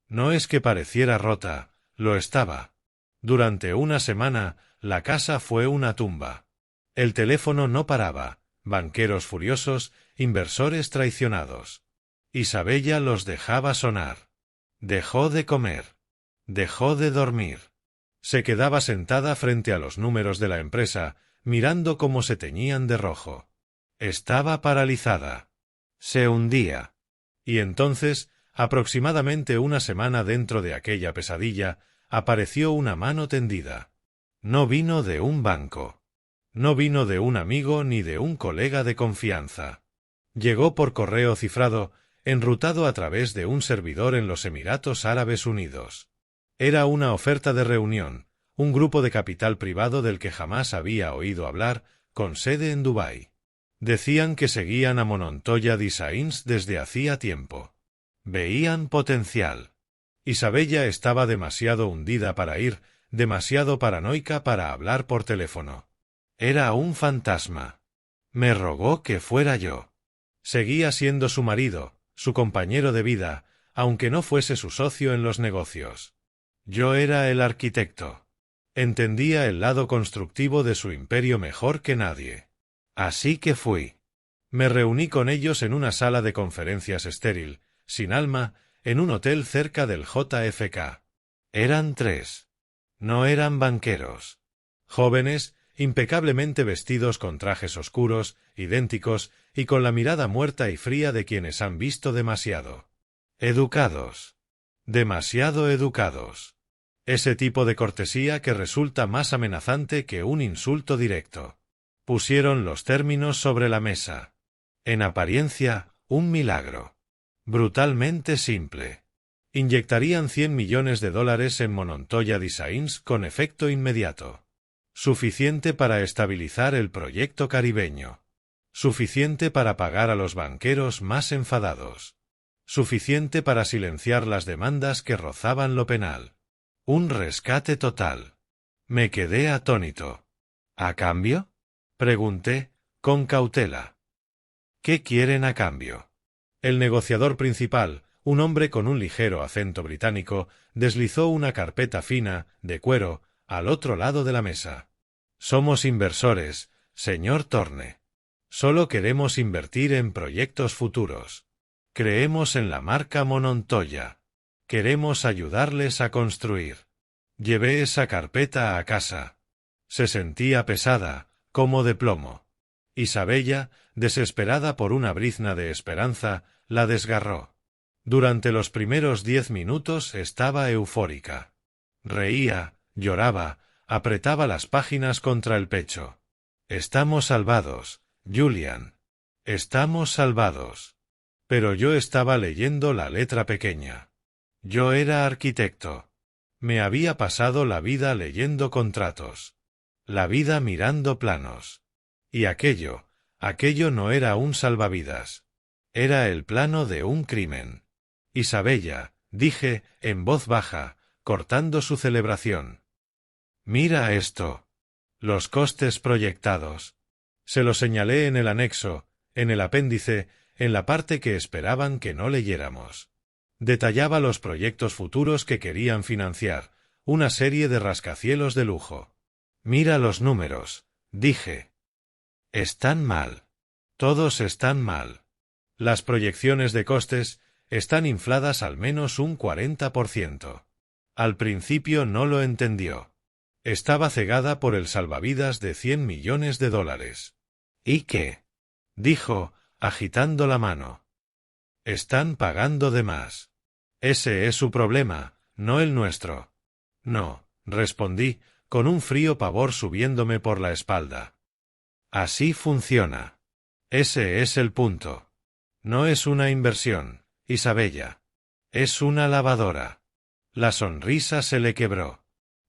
No es que pareciera rota, lo estaba. Durante una semana, la casa fue una tumba. El teléfono no paraba, banqueros furiosos, inversores traicionados. Isabella los dejaba sonar. Dejó de comer. Dejó de dormir. Se quedaba sentada frente a los números de la empresa, mirando cómo se teñían de rojo. Estaba paralizada. Se hundía. Y entonces, aproximadamente una semana dentro de aquella pesadilla, apareció una mano tendida. No vino de un banco. No vino de un amigo ni de un colega de confianza. Llegó por correo cifrado, enrutado a través de un servidor en los Emiratos Árabes Unidos. Era una oferta de reunión, un grupo de capital privado del que jamás había oído hablar, con sede en Dubái. Decían que seguían a Monontoya Designs desde hacía tiempo. Veían potencial. Isabella estaba demasiado hundida para ir, demasiado paranoica para hablar por teléfono. Era un fantasma. Me rogó que fuera yo. Seguía siendo su marido, su compañero de vida, aunque no fuese su socio en los negocios. Yo era el arquitecto. Entendía el lado constructivo de su imperio mejor que nadie. Así que fui. Me reuní con ellos en una sala de conferencias estéril, sin alma, en un hotel cerca del JFK. Eran 3. No eran banqueros. Jóvenes, impecablemente vestidos con trajes oscuros, idénticos, y con la mirada muerta y fría de quienes han visto demasiado. Educados. Demasiado educados. Ese tipo de cortesía que resulta más amenazante que un insulto directo. Pusieron los términos sobre la mesa. En apariencia, un milagro. Brutalmente simple. Inyectarían $100 millones en Monontoya Designs con efecto inmediato. Suficiente para estabilizar el proyecto caribeño. Suficiente para pagar a los banqueros más enfadados. Suficiente para silenciar las demandas que rozaban lo penal. Un rescate total. Me quedé atónito. ¿A cambio? Pregunté, con cautela. ¿Qué quieren a cambio? El negociador principal, un hombre con un ligero acento británico, deslizó una carpeta fina, de cuero, al otro lado de la mesa. Somos inversores, señor Thorne. Solo queremos invertir en proyectos futuros. Creemos en la marca Monontoya. Queremos ayudarles a construir. Llevé esa carpeta a casa. Se sentía pesada, como de plomo. Isabella, desesperada por una brizna de esperanza, la desgarró. Durante los primeros 10 minutos estaba eufórica. Reía, lloraba, apretaba las páginas contra el pecho. Estamos salvados, Julian. Estamos salvados. Pero yo estaba leyendo la letra pequeña. Yo era arquitecto. Me había pasado la vida leyendo contratos. La vida mirando planos. Y aquello no era un salvavidas. Era el plano de un crimen. Isabella, dije, en voz baja, cortando su celebración. Mira esto. Los costes proyectados. Se lo señalé en el anexo, en el apéndice, en la parte que esperaban que no leyéramos. Detallaba los proyectos futuros que querían financiar, una serie de rascacielos de lujo. Mira los números, dije. Están mal. Todos están mal. Las proyecciones de costes están infladas al menos un 40%. Al principio no lo entendió. Estaba cegada por el salvavidas de $100 millones. ¿Y qué? Dijo, agitando la mano. Están pagando de más. Ese es su problema, no el nuestro. No, respondí, con un frío pavor subiéndome por la espalda. Así funciona. Ese es el punto. No es una inversión, Isabella. Es una lavadora. La sonrisa se le quebró.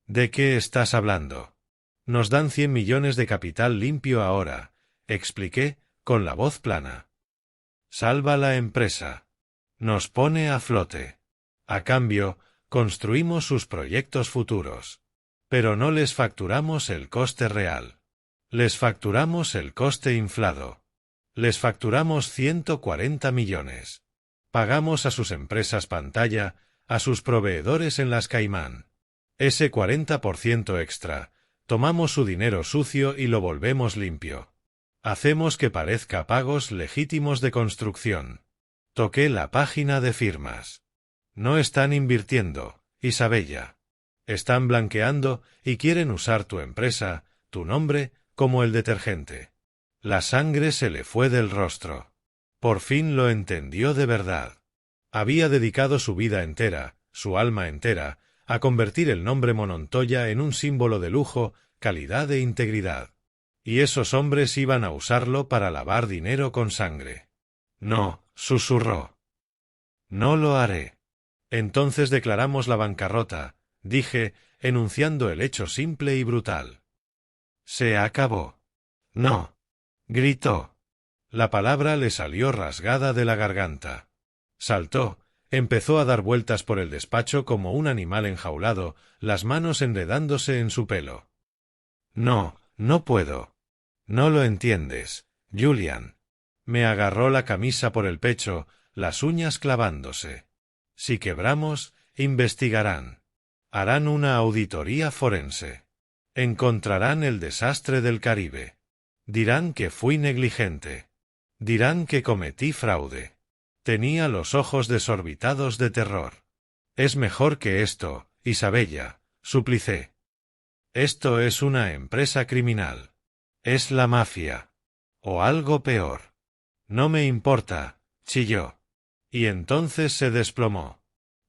¿De qué estás hablando? Nos dan 100 millones de capital limpio ahora, expliqué, con la voz plana. Salva la empresa. Nos pone a flote. A cambio, construimos sus proyectos futuros. Pero no les facturamos el coste real. Les facturamos el coste inflado. Les facturamos 140 millones. Pagamos a sus empresas pantalla, a sus proveedores en las Caimán. Ese 40% extra, tomamos su dinero sucio y lo volvemos limpio. Hacemos que parezca pagos legítimos de construcción. Toqué la página de firmas. No están invirtiendo, Isabella. Están blanqueando y quieren usar tu empresa, tu nombre, como el detergente. La sangre se le fue del rostro. Por fin lo entendió de verdad. Había dedicado su vida entera, su alma entera, a convertir el nombre Monontoya en un símbolo de lujo, calidad e integridad. Y esos hombres iban a usarlo para lavar dinero con sangre. No, susurró. No lo haré. Entonces declaramos la bancarrota, dije, enunciando el hecho simple y brutal. Se acabó. No. Gritó. La palabra le salió rasgada de la garganta. Saltó, empezó a dar vueltas por el despacho como un animal enjaulado, las manos enredándose en su pelo. No, no puedo. No lo entiendes, Julian. Me agarró la camisa por el pecho, las uñas clavándose. Si quebramos, investigarán. Harán una auditoría forense. Encontrarán el desastre del Caribe. Dirán que fui negligente. Dirán que cometí fraude. Tenía los ojos desorbitados de terror. Es mejor que esto, Isabella, suplicé. Esto es una empresa criminal. Es la mafia. O algo peor. No me importa, chilló. Y entonces se desplomó.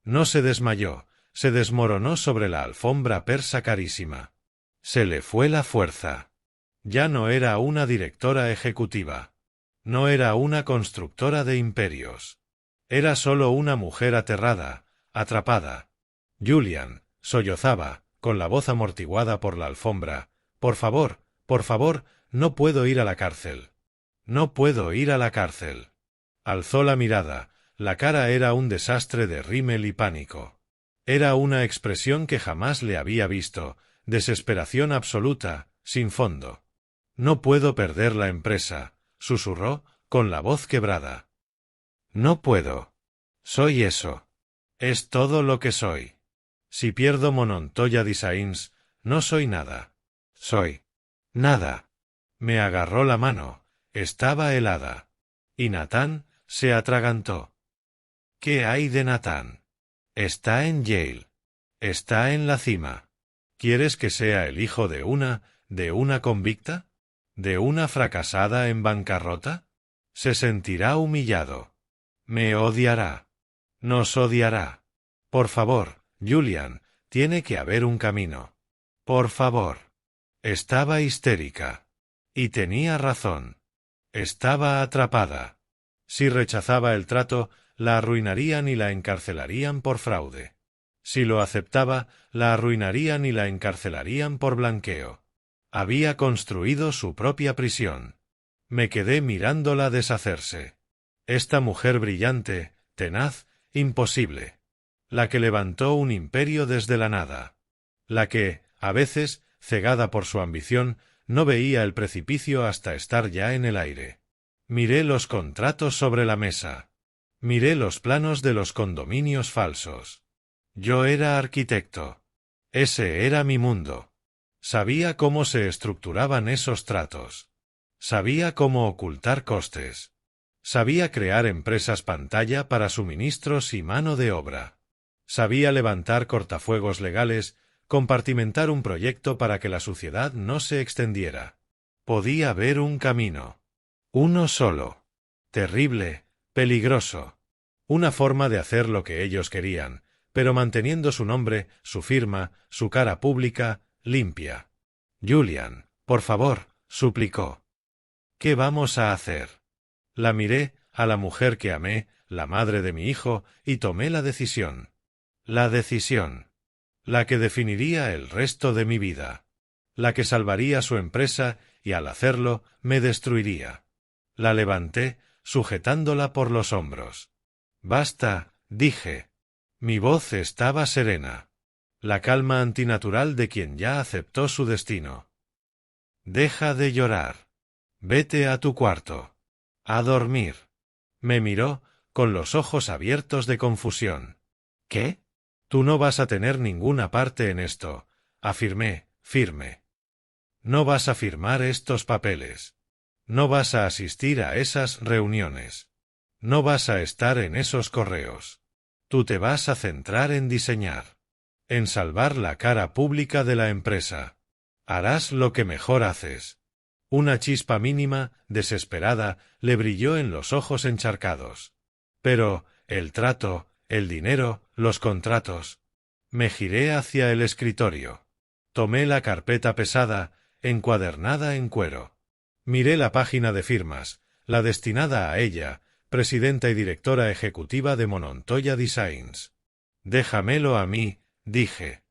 No se desmayó, se desmoronó sobre la alfombra persa carísima. Se le fue la fuerza. Ya no era una directora ejecutiva. No era una constructora de imperios. Era solo una mujer aterrada, atrapada. Julian, sollozaba, con la voz amortiguada por la alfombra. Por favor, no puedo ir a la cárcel. No puedo ir a la cárcel. Alzó la mirada, la cara era un desastre de rímel y pánico. Era una expresión que jamás le había visto, desesperación absoluta, sin fondo. No puedo perder la empresa, susurró, con la voz quebrada. No puedo. Soy eso. Es todo lo que soy. Si pierdo Monontoya Designs, no soy nada. Soy nada. Me agarró la mano, estaba helada. Y Nathan se atragantó. ¿Qué hay de Nathan? Está en Yale. Está en la cima. ¿Quieres que sea el hijo de una convicta? ¿De una fracasada en bancarrota? Se sentirá humillado. Me odiará. Nos odiará. Por favor, Julian, tiene que haber un camino. Por favor. Estaba histérica. Y tenía razón. Estaba atrapada. Si rechazaba el trato, la arruinarían y la encarcelarían por fraude. Si lo aceptaba, la arruinarían y la encarcelarían por blanqueo. Había construido su propia prisión. Me quedé mirándola deshacerse. Esta mujer brillante, tenaz, imposible. La que levantó un imperio desde la nada. La que, a veces, cegada por su ambición, no veía el precipicio hasta estar ya en el aire. Miré los contratos sobre la mesa. Miré los planos de los condominios falsos. Yo era arquitecto. Ese era mi mundo. Sabía cómo se estructuraban esos tratos. Sabía cómo ocultar costes. Sabía crear empresas pantalla para suministros y mano de obra. Sabía levantar cortafuegos legales, compartimentar un proyecto para que la suciedad no se extendiera. Podía ver un camino. Uno solo. Terrible, peligroso. Una forma de hacer lo que ellos querían, pero manteniendo su nombre, su firma, su cara pública, limpia. Julian, por favor, suplicó. ¿Qué vamos a hacer? La miré, a la mujer que amé, la madre de mi hijo, y tomé la decisión. La decisión. La que definiría el resto de mi vida. La que salvaría su empresa y al hacerlo me destruiría. La levanté, sujetándola por los hombros. Basta, dije. Mi voz estaba serena. La calma antinatural de quien ya aceptó su destino. Deja de llorar. Vete a tu cuarto. A dormir. Me miró, con los ojos abiertos de confusión. ¿Qué? Tú no vas a tener ninguna parte en esto, afirmé, firme. No vas a firmar estos papeles. No vas a asistir a esas reuniones. No vas a estar en esos correos. Tú te vas a centrar en diseñar. En salvar la cara pública de la empresa. Harás lo que mejor haces. Una chispa mínima, desesperada, le brilló en los ojos encharcados. Pero, el trato, el dinero, los contratos. Me giré hacia el escritorio. Tomé la carpeta pesada, encuadernada en cuero. Miré la página de firmas, la destinada a ella, presidenta y directora ejecutiva de Monontoya Designs. Déjamelo a mí, dije.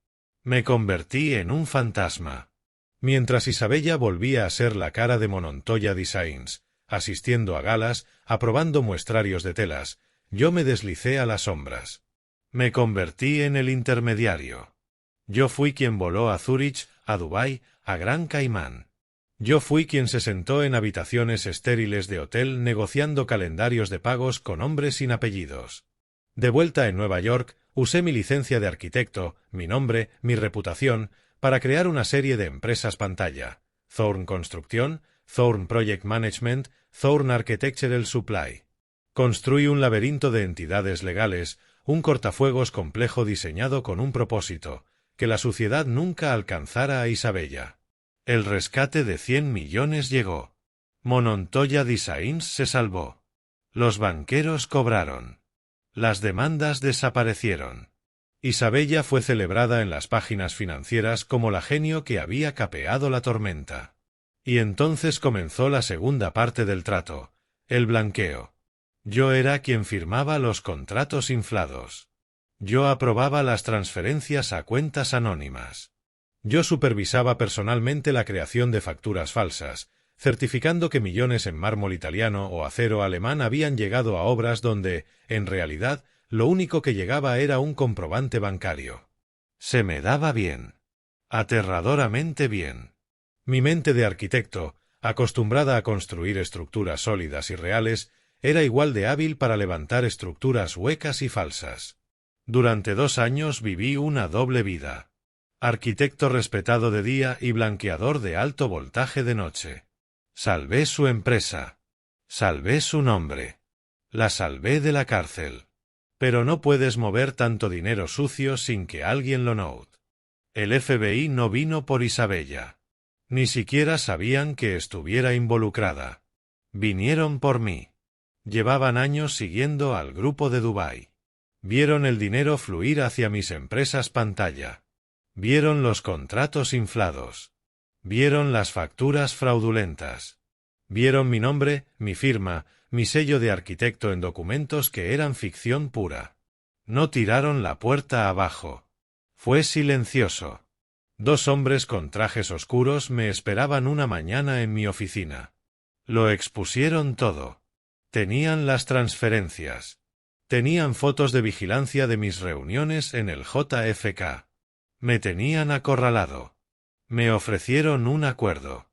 Me convertí en un fantasma. Mientras Isabella volvía a ser la cara de Monontoya Designs, asistiendo a galas, aprobando muestrarios de telas, yo me deslicé a las sombras. Me convertí en el intermediario. Yo fui quien voló a Zúrich, a Dubái, a Gran Caimán. Yo fui quien se sentó en habitaciones estériles de hotel negociando calendarios de pagos con hombres sin apellidos. De vuelta en Nueva York, usé mi licencia de arquitecto, mi nombre, mi reputación, para crear una serie de empresas pantalla. Thorn Construcción, Thorn Project Management, Thorn Architectural Supply. Construí un laberinto de entidades legales, un cortafuegos complejo diseñado con un propósito, que la suciedad nunca alcanzara a Isabella. El rescate de 100 millones llegó. Monontoya Designs se salvó. Los banqueros cobraron. Las demandas desaparecieron. Isabella fue celebrada en las páginas financieras como la genio que había capeado la tormenta. Y entonces comenzó la segunda parte del trato, el blanqueo. Yo era quien firmaba los contratos inflados. Yo aprobaba las transferencias a cuentas anónimas. Yo supervisaba personalmente la creación de facturas falsas, certificando que millones en mármol italiano o acero alemán habían llegado a obras donde, en realidad, lo único que llegaba era un comprobante bancario. Se me daba bien. Aterradoramente bien. Mi mente de arquitecto, acostumbrada a construir estructuras sólidas y reales, era igual de hábil para levantar estructuras huecas y falsas. Durante 2 años viví una doble vida. Arquitecto respetado de día y blanqueador de alto voltaje de noche. Salvé su empresa. Salvé su nombre. La salvé de la cárcel. Pero no puedes mover tanto dinero sucio sin que alguien lo note. El FBI no vino por Isabella. Ni siquiera sabían que estuviera involucrada. Vinieron por mí. Llevaban años siguiendo al grupo de Dubái. Vieron el dinero fluir hacia mis empresas pantalla. Vieron los contratos inflados. Vieron las facturas fraudulentas. Vieron mi nombre, mi firma, mi sello de arquitecto en documentos que eran ficción pura. No tiraron la puerta abajo. Fue silencioso. 2 hombres con trajes oscuros me esperaban una mañana en mi oficina. Lo expusieron todo. Tenían las transferencias. Tenían fotos de vigilancia de mis reuniones en el JFK. Me tenían acorralado. Me ofrecieron un acuerdo.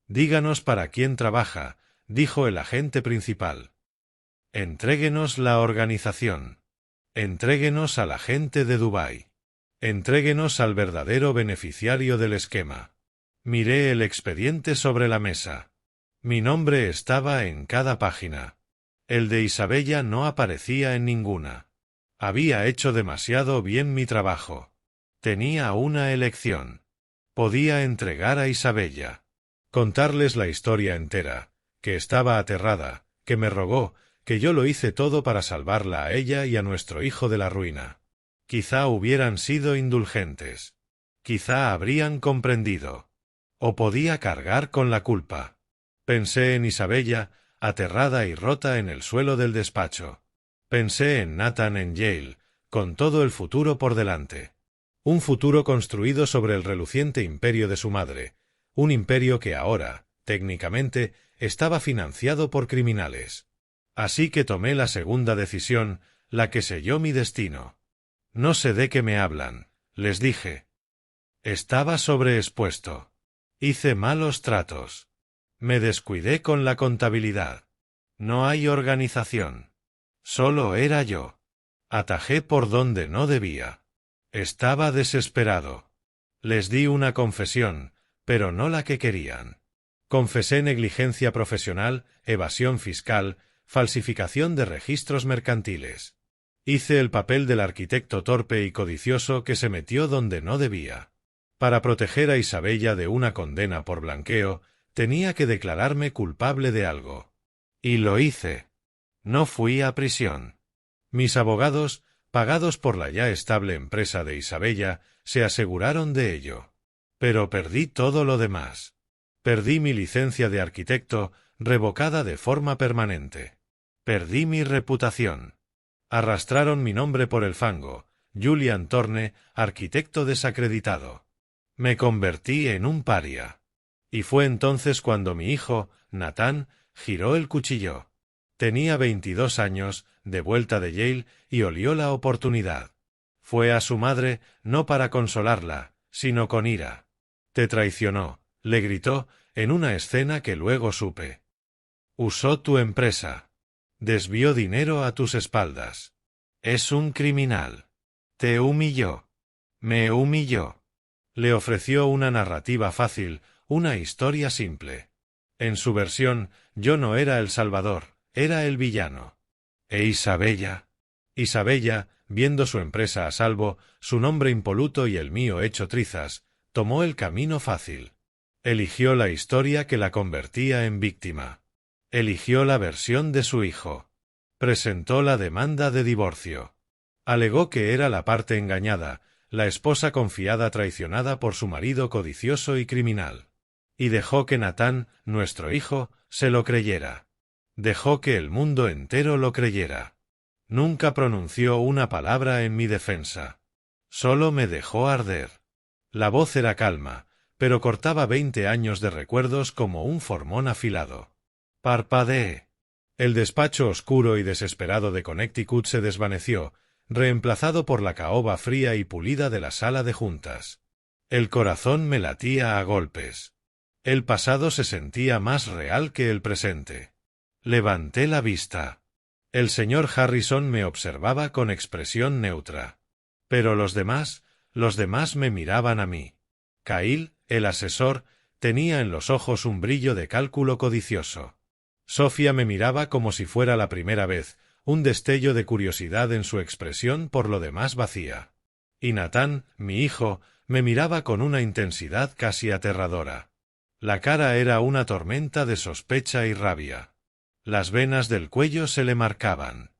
Díganos para quién trabaja, dijo el agente principal. Entréguenos la organización. Entréguenos a la gente de Dubái. Entréguenos al verdadero beneficiario del esquema. Miré el expediente sobre la mesa. Mi nombre estaba en cada página. El de Isabella no aparecía en ninguna. Había hecho demasiado bien mi trabajo. Tenía una elección. Podía entregar a Isabella. Contarles la historia entera, que estaba aterrada, que me rogó, que yo lo hice todo para salvarla a ella y a nuestro hijo de la ruina. Quizá hubieran sido indulgentes. Quizá habrían comprendido. O podía cargar con la culpa. Pensé en Isabella, aterrada y rota en el suelo del despacho. Pensé en Nathan en Yale, con todo el futuro por delante. Un futuro construido sobre el reluciente imperio de su madre, un imperio que ahora, técnicamente, estaba financiado por criminales. Así que tomé la segunda decisión, la que selló mi destino. No sé de qué me hablan, les dije. Estaba sobreexpuesto. Hice malos tratos. Me descuidé con la contabilidad. No hay organización. Solo era yo. Atajé por donde no debía. Estaba desesperado. Les di una confesión, pero no la que querían. Confesé negligencia profesional, evasión fiscal, falsificación de registros mercantiles. Hice el papel del arquitecto torpe y codicioso que se metió donde no debía. Para proteger a Isabella de una condena por blanqueo, tenía que declararme culpable de algo. Y lo hice. No fui a prisión. Mis abogados, pagados por la ya estable empresa de Isabella, se aseguraron de ello. Pero perdí todo lo demás. Perdí mi licencia de arquitecto, revocada de forma permanente. Perdí mi reputación. Arrastraron mi nombre por el fango, Julian Thorne, arquitecto desacreditado. Me convertí en un paria. Y fue entonces cuando mi hijo, Nathan, giró el cuchillo. Tenía 22 años, de vuelta de Yale, y olió la oportunidad. Fue a su madre, no para consolarla, sino con ira. Te traicionó, le gritó, en una escena que luego supe. Usó tu empresa. Desvió dinero a tus espaldas. Es un criminal. Te humilló. Me humilló. Le ofreció una narrativa fácil, una historia simple. En su versión, yo no era el salvador, era el villano. ¿E Isabella? Isabella, viendo su empresa a salvo, su nombre impoluto y el mío hecho trizas, tomó el camino fácil. Eligió la historia que la convertía en víctima. Eligió la versión de su hijo. Presentó la demanda de divorcio. Alegó que era la parte engañada, la esposa confiada traicionada por su marido codicioso y criminal. Y dejó que Nathan, nuestro hijo, se lo creyera. Dejó que el mundo entero lo creyera. Nunca pronunció una palabra en mi defensa. Solo me dejó arder. La voz era calma, pero cortaba 20 años de recuerdos como un formón afilado. Parpadeé. El despacho oscuro y desesperado de Connecticut se desvaneció, reemplazado por la caoba fría y pulida de la sala de juntas. El corazón me latía a golpes. El pasado se sentía más real que el presente. Levanté la vista. El señor Harrison me observaba con expresión neutra. Pero los demás me miraban a mí. Cahill, el asesor, tenía en los ojos un brillo de cálculo codicioso. Sofía me miraba como si fuera la primera vez, un destello de curiosidad en su expresión por lo demás vacía. Y Nathan, mi hijo, me miraba con una intensidad casi aterradora. La cara era una tormenta de sospecha y rabia. Las venas del cuello se le marcaban.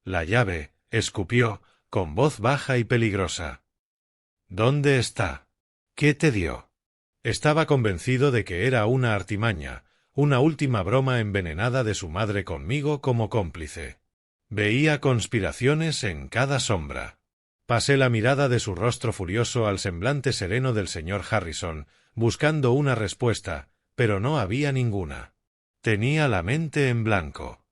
La llave, escupió, con voz baja y peligrosa. ¿Dónde está? ¿Qué te dio? Estaba convencido de que era una artimaña, una última broma envenenada de su madre conmigo como cómplice. Veía conspiraciones en cada sombra. Pasé la mirada de su rostro furioso al semblante sereno del señor Harrison, buscando una respuesta, pero no había ninguna. Tenía la mente en blanco.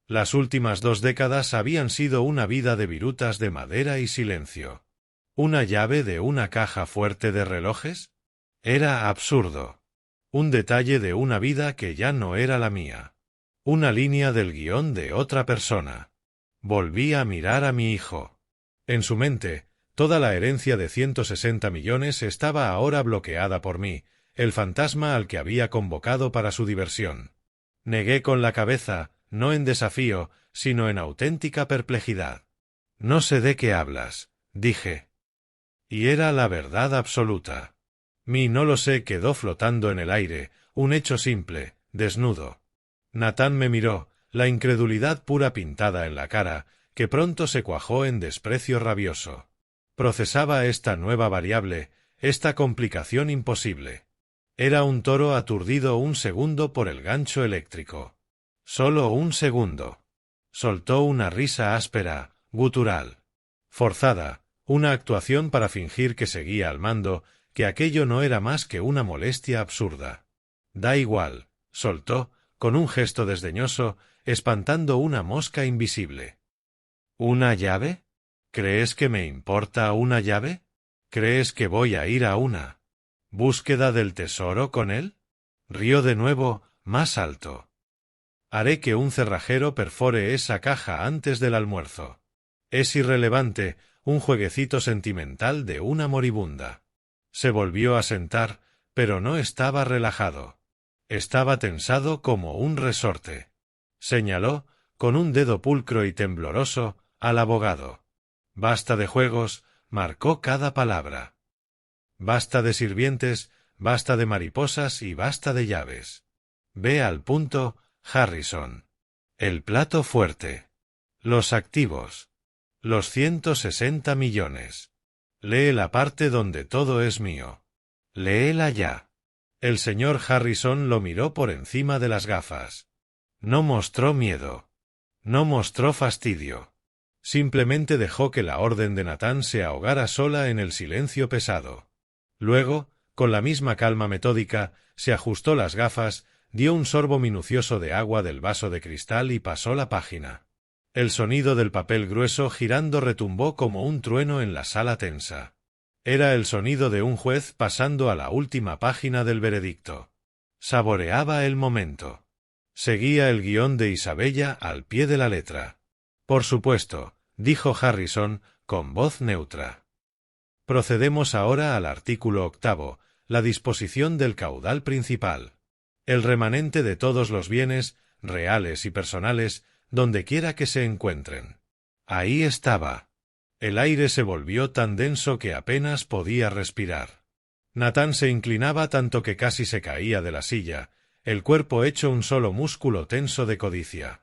Las últimas 2 décadas habían sido una vida de virutas de madera y silencio. ¿Una llave de una caja fuerte de relojes? Era absurdo. Un detalle de una vida que ya no era la mía. Una línea del guión de otra persona. Volví a mirar a mi hijo. En su mente, toda la herencia de 160 millones estaba ahora bloqueada por mí, el fantasma al que había convocado para su diversión. Negué con la cabeza, no en desafío, sino en auténtica perplejidad. No sé de qué hablas, dije. Y era la verdad absoluta. Mi no lo sé quedó flotando en el aire, un hecho simple, desnudo. Nathan me miró, la incredulidad pura pintada en la cara, que pronto se cuajó en desprecio rabioso. Procesaba esta nueva variable, esta complicación imposible. Era un toro aturdido un segundo por el gancho eléctrico. Solo un segundo. Soltó una risa áspera, gutural. Forzada, una actuación para fingir que seguía al mando, que aquello no era más que una molestia absurda. Da igual, soltó, con un gesto desdeñoso, espantando una mosca invisible. ¿Una llave? ¿Crees que me importa una llave? ¿Crees que voy a ir a una búsqueda del tesoro con él? Rió de nuevo, más alto. Haré que un cerrajero perfore esa caja antes del almuerzo. Es irrelevante, un jueguecito sentimental de una moribunda. Se volvió a sentar, pero no estaba relajado. Estaba tensado como un resorte. Señaló, con un dedo pulcro y tembloroso, al abogado. Basta de juegos, marcó cada palabra. Basta de sirvientes, basta de mariposas y basta de llaves. Ve al punto, Harrison. El plato fuerte. Los activos. Los 160 millones. Lee la parte donde todo es mío. Léela ya. El señor Harrison lo miró por encima de las gafas. No mostró miedo. No mostró fastidio. Simplemente dejó que la orden de Nathan se ahogara sola en el silencio pesado. Luego, con la misma calma metódica, se ajustó las gafas, dio un sorbo minucioso de agua del vaso de cristal y pasó la página. El sonido del papel grueso girando retumbó como un trueno en la sala tensa. Era el sonido de un juez pasando a la última página del veredicto. Saboreaba el momento. Seguía el guión de Isabella al pie de la letra. Por supuesto, dijo Harrison, con voz neutra. Procedemos ahora al artículo 8, la disposición del caudal principal. El remanente de todos los bienes, reales y personales, donde quiera que se encuentren. Ahí estaba. El aire se volvió tan denso que apenas podía respirar. Nathan se inclinaba tanto que casi se caía de la silla, el cuerpo hecho un solo músculo tenso de codicia.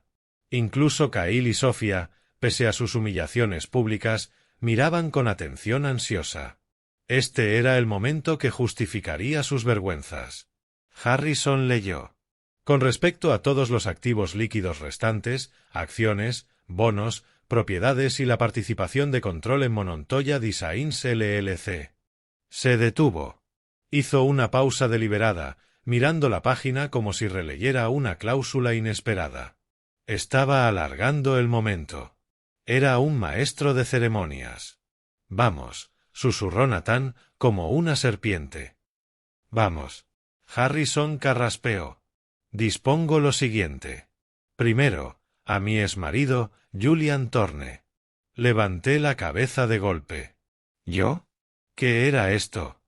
Incluso Cahill y Sofía, pese a sus humillaciones públicas, miraban con atención ansiosa. Este era el momento que justificaría sus vergüenzas. Harrison leyó. Con respecto a todos los activos líquidos restantes, acciones, bonos, propiedades y la participación de control en Monontoya Designs LLC. Se detuvo. Hizo una pausa deliberada, mirando la página como si releyera una cláusula inesperada. Estaba alargando el momento. Era un maestro de ceremonias. Vamos, susurró Nathan, como una serpiente. Vamos. Harrison carraspeó. Dispongo lo siguiente. Primero, a mi exmarido, Julian Thorne. Levanté la cabeza de golpe. ¿Yo? ¿Qué era esto?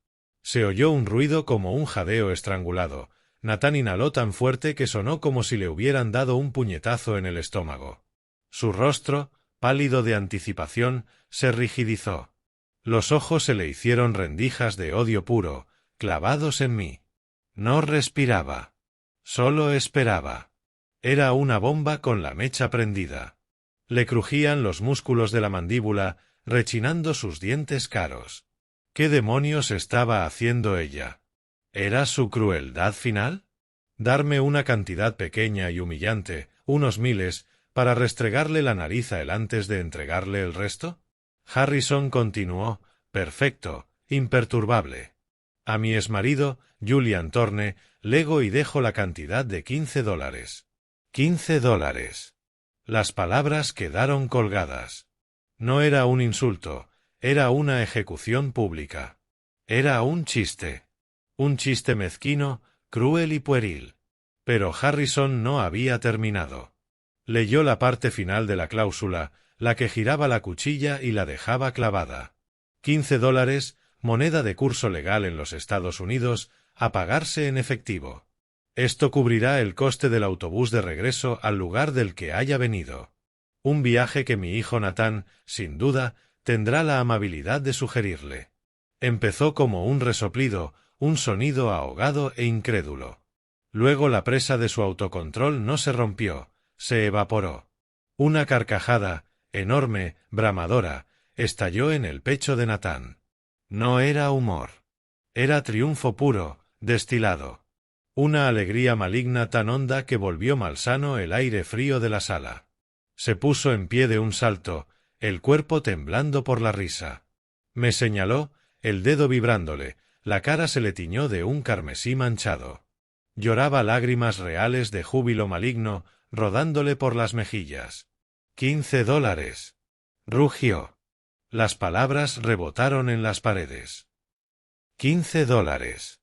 Se oyó un ruido como un jadeo estrangulado. Nathan inhaló tan fuerte que sonó como si le hubieran dado un puñetazo en el estómago. Su rostro, pálido de anticipación, se rigidizó. Los ojos se le hicieron rendijas de odio puro, clavados en mí. No respiraba. Solo esperaba. Era una bomba con la mecha prendida. Le crujían los músculos de la mandíbula, rechinando sus dientes caros. ¿Qué demonios estaba haciendo ella? ¿Era su crueldad final? ¿Darme una cantidad pequeña y humillante, unos miles, para restregarle la nariz a él antes de entregarle el resto? Harrison continuó, perfecto, imperturbable. A mi exmarido, Julian Thorne, lego y dejo la cantidad de $15. $15. Las palabras quedaron colgadas. No era un insulto, era una ejecución pública. Era un chiste. Un chiste mezquino, cruel y pueril. Pero Harrison no había terminado. Leyó la parte final de la cláusula, la que giraba la cuchilla y la dejaba clavada. $15, moneda de curso legal en los Estados Unidos, a pagarse en efectivo. Esto cubrirá el coste del autobús de regreso al lugar del que haya venido. Un viaje que mi hijo Nathan, sin duda, tendrá la amabilidad de sugerirle. Empezó como un resoplido, un sonido ahogado e incrédulo. Luego la presa de su autocontrol no se rompió, se evaporó. Una carcajada, enorme, bramadora, estalló en el pecho de Nathan. No era humor. Era triunfo puro, destilado. Una alegría maligna tan honda que volvió malsano el aire frío de la sala. Se puso en pie de un salto, el cuerpo temblando por la risa. Me señaló, el dedo vibrándole, la cara se le tiñó de un carmesí manchado. Lloraba lágrimas reales de júbilo maligno, rodándole por las mejillas. $15. Rugió. Las palabras rebotaron en las paredes. $15.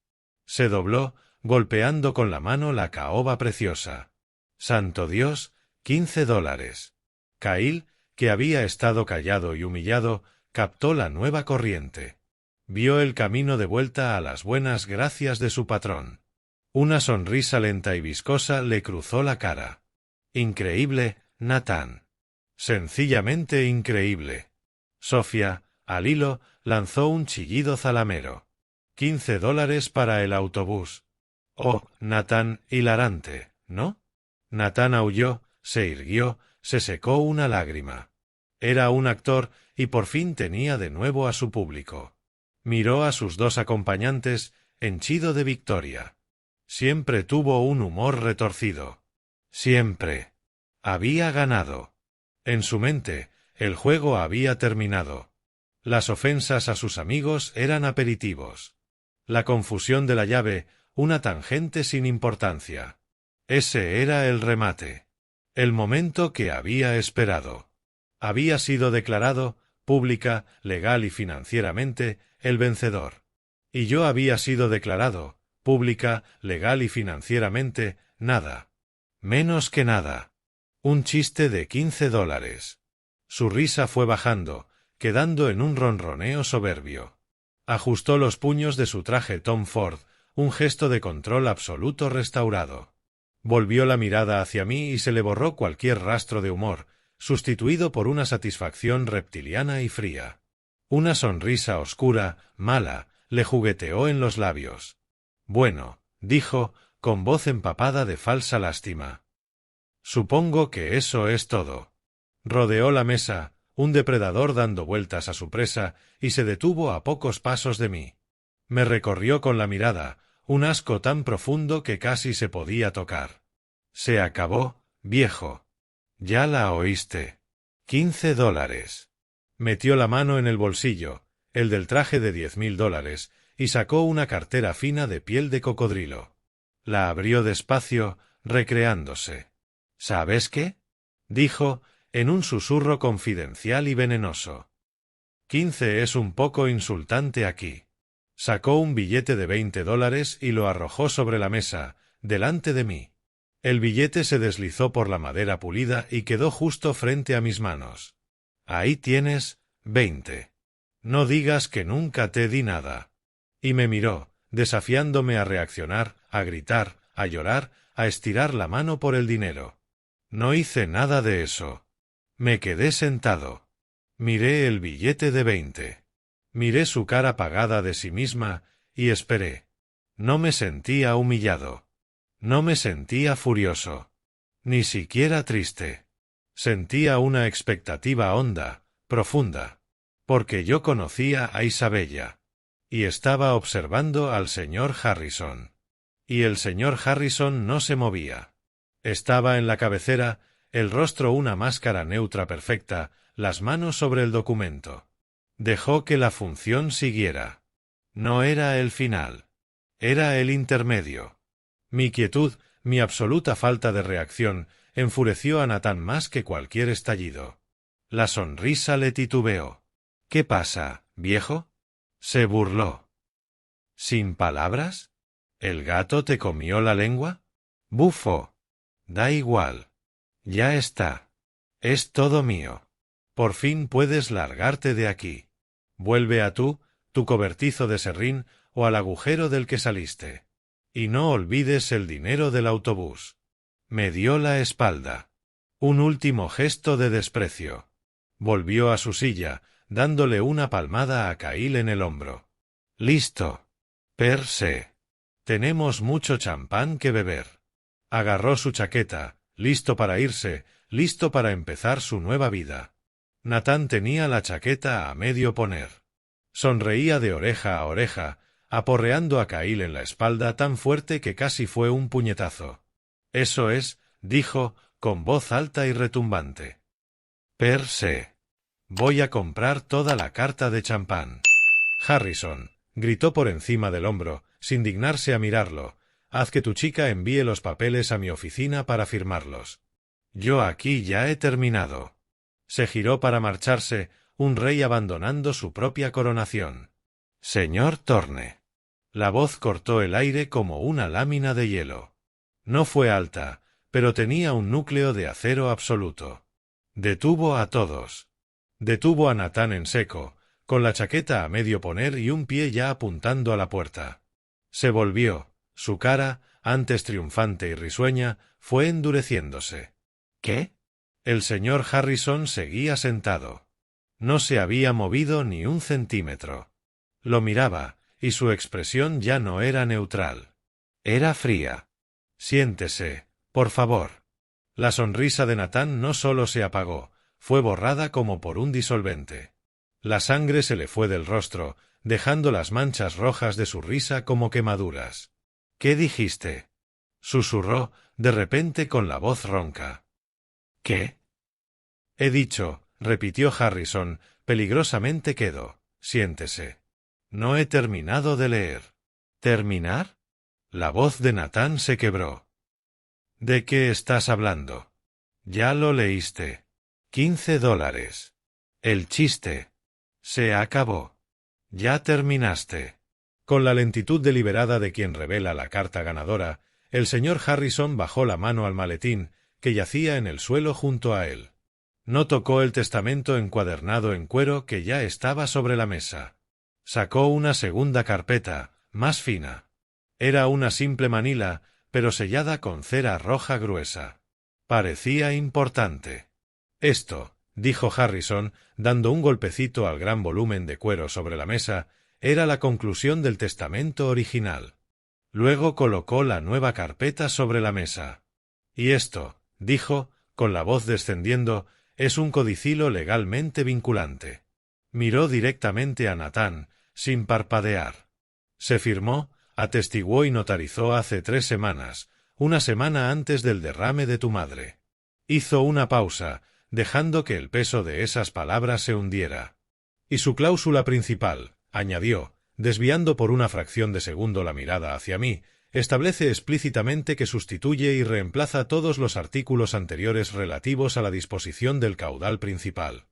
Se dobló, golpeando con la mano la caoba preciosa. ¡Santo Dios! $15. Cahill, que había estado callado y humillado, captó la nueva corriente. Vio el camino de vuelta a las buenas gracias de su patrón. Una sonrisa lenta y viscosa le cruzó la cara. Increíble, Nathan. Sencillamente increíble. Sofía, al hilo, lanzó un chillido zalamero. $15 para el autobús. Oh, Nathan, hilarante, ¿no? Nathan aulló, se irguió, se secó una lágrima. Era un actor y por fin tenía de nuevo a su público. Miró a sus dos acompañantes, henchido de victoria. Siempre tuvo un humor retorcido. Siempre. Había ganado. En su mente, el juego había terminado. Las ofensas a sus amigos eran aperitivos. La confusión de la llave, una tangente sin importancia. Ese era el remate. El momento que había esperado. Había sido declarado, pública, legal y financieramente, el vencedor. Y yo había sido declarado, pública, legal y financieramente, nada. Menos que nada. Un chiste de $15. Su risa fue bajando, quedando en un ronroneo soberbio. Ajustó los puños de su traje Tom Ford, un gesto de control absoluto restaurado. Volvió la mirada hacia mí y se le borró cualquier rastro de humor, sustituido por una satisfacción reptiliana y fría. Una sonrisa oscura, mala, le jugueteó en los labios. Bueno, dijo, con voz empapada de falsa lástima. Supongo que eso es todo. Rodeó la mesa, un depredador dando vueltas a su presa, y se detuvo a pocos pasos de mí. Me recorrió con la mirada, un asco tan profundo que casi se podía tocar. Se acabó, viejo. Ya la oíste. $15. Metió la mano en el bolsillo, el del traje de $10.000, y sacó una cartera fina de piel de cocodrilo. La abrió despacio, recreándose. ¿Sabes qué? Dijo, en un susurro confidencial y venenoso. 15 es un poco insultante aquí. Sacó un billete de $20 y lo arrojó sobre la mesa, delante de mí. El billete se deslizó por la madera pulida y quedó justo frente a mis manos. Ahí tienes, 20. No digas que nunca te di nada. Y me miró, desafiándome a reaccionar, a gritar, a llorar, a estirar la mano por el dinero. No hice nada de eso. Me quedé sentado. Miré el billete de 20. Miré su cara apagada de sí misma, y esperé. No me sentía humillado. No me sentía furioso. Ni siquiera triste. Sentía una expectativa honda, profunda. Porque yo conocía a Isabella. Y estaba observando al señor Harrison. Y el señor Harrison no se movía. Estaba en la cabecera, el rostro una máscara neutra perfecta, las manos sobre el documento. Dejó que la función siguiera. No era el final. Era el intermedio. Mi quietud, mi absoluta falta de reacción, enfureció a Nathan más que cualquier estallido. La sonrisa le titubeó. ¿Qué pasa, viejo? Se burló. ¿Sin palabras? ¿El gato te comió la lengua? Bufo. Da igual. Ya está. Es todo mío. Por fin puedes largarte de aquí. Vuelve a tu cobertizo de serrín o al agujero del que saliste. Y no olvides el dinero del autobús. Me dio la espalda. Un último gesto de desprecio. Volvió a su silla, dándole una palmada a Kyle en el hombro. Listo. Per se. Tenemos mucho champán que beber. Agarró su chaqueta, listo para irse, listo para empezar su nueva vida. Nathan tenía la chaqueta a medio poner. Sonreía de oreja a oreja, aporreando a Kyle en la espalda tan fuerte que casi fue un puñetazo. Eso es, dijo, con voz alta y retumbante. Per se. Voy a comprar toda la carta de champán. Harrison, gritó por encima del hombro, sin dignarse a mirarlo, haz que tu chica envíe los papeles a mi oficina para firmarlos. Yo aquí ya he terminado. Se giró para marcharse, un rey abandonando su propia coronación. Señor Thorne. La voz cortó el aire como una lámina de hielo. No fue alta, pero tenía un núcleo de acero absoluto. Detuvo a todos. Detuvo a Nathan en seco, con la chaqueta a medio poner y un pie ya apuntando a la puerta. Se volvió, su cara, antes triunfante y risueña, fue endureciéndose. ¿Qué? El señor Harrison seguía sentado. No se había movido ni un centímetro. Lo miraba, y su expresión ya no era neutral. Era fría. Siéntese, por favor. La sonrisa de Nathan no solo se apagó, fue borrada como por un disolvente. La sangre se le fue del rostro, dejando las manchas rojas de su risa como quemaduras. —¿Qué dijiste? —susurró, de repente con la voz ronca. —¿Qué? —He dicho —repitió Harrison, peligrosamente quedo—, siéntese. No he terminado de leer. —¿Terminar? La voz de Nathan se quebró. —¿De qué estás hablando? —Ya lo leíste. $15. El chiste. Se acabó. Ya terminaste. Con la lentitud deliberada de quien revela la carta ganadora, el señor Harrison bajó la mano al maletín, que yacía en el suelo junto a él. No tocó el testamento encuadernado en cuero que ya estaba sobre la mesa. Sacó una segunda carpeta, más fina. Era una simple manila, pero sellada con cera roja gruesa. Parecía importante. Esto, dijo Harrison, dando un golpecito al gran volumen de cuero sobre la mesa, era la conclusión del testamento original. Luego colocó la nueva carpeta sobre la mesa. Y esto, dijo, con la voz descendiendo, es un codicilo legalmente vinculante. Miró directamente a Nathan, sin parpadear. Se firmó, atestiguó y notarizó hace 3 semanas, una semana antes del derrame de tu madre. Hizo una pausa, dejando que el peso de esas palabras se hundiera. Y su cláusula principal, añadió, desviando por una fracción de segundo la mirada hacia mí, establece explícitamente que sustituye y reemplaza todos los artículos anteriores relativos a la disposición del caudal principal.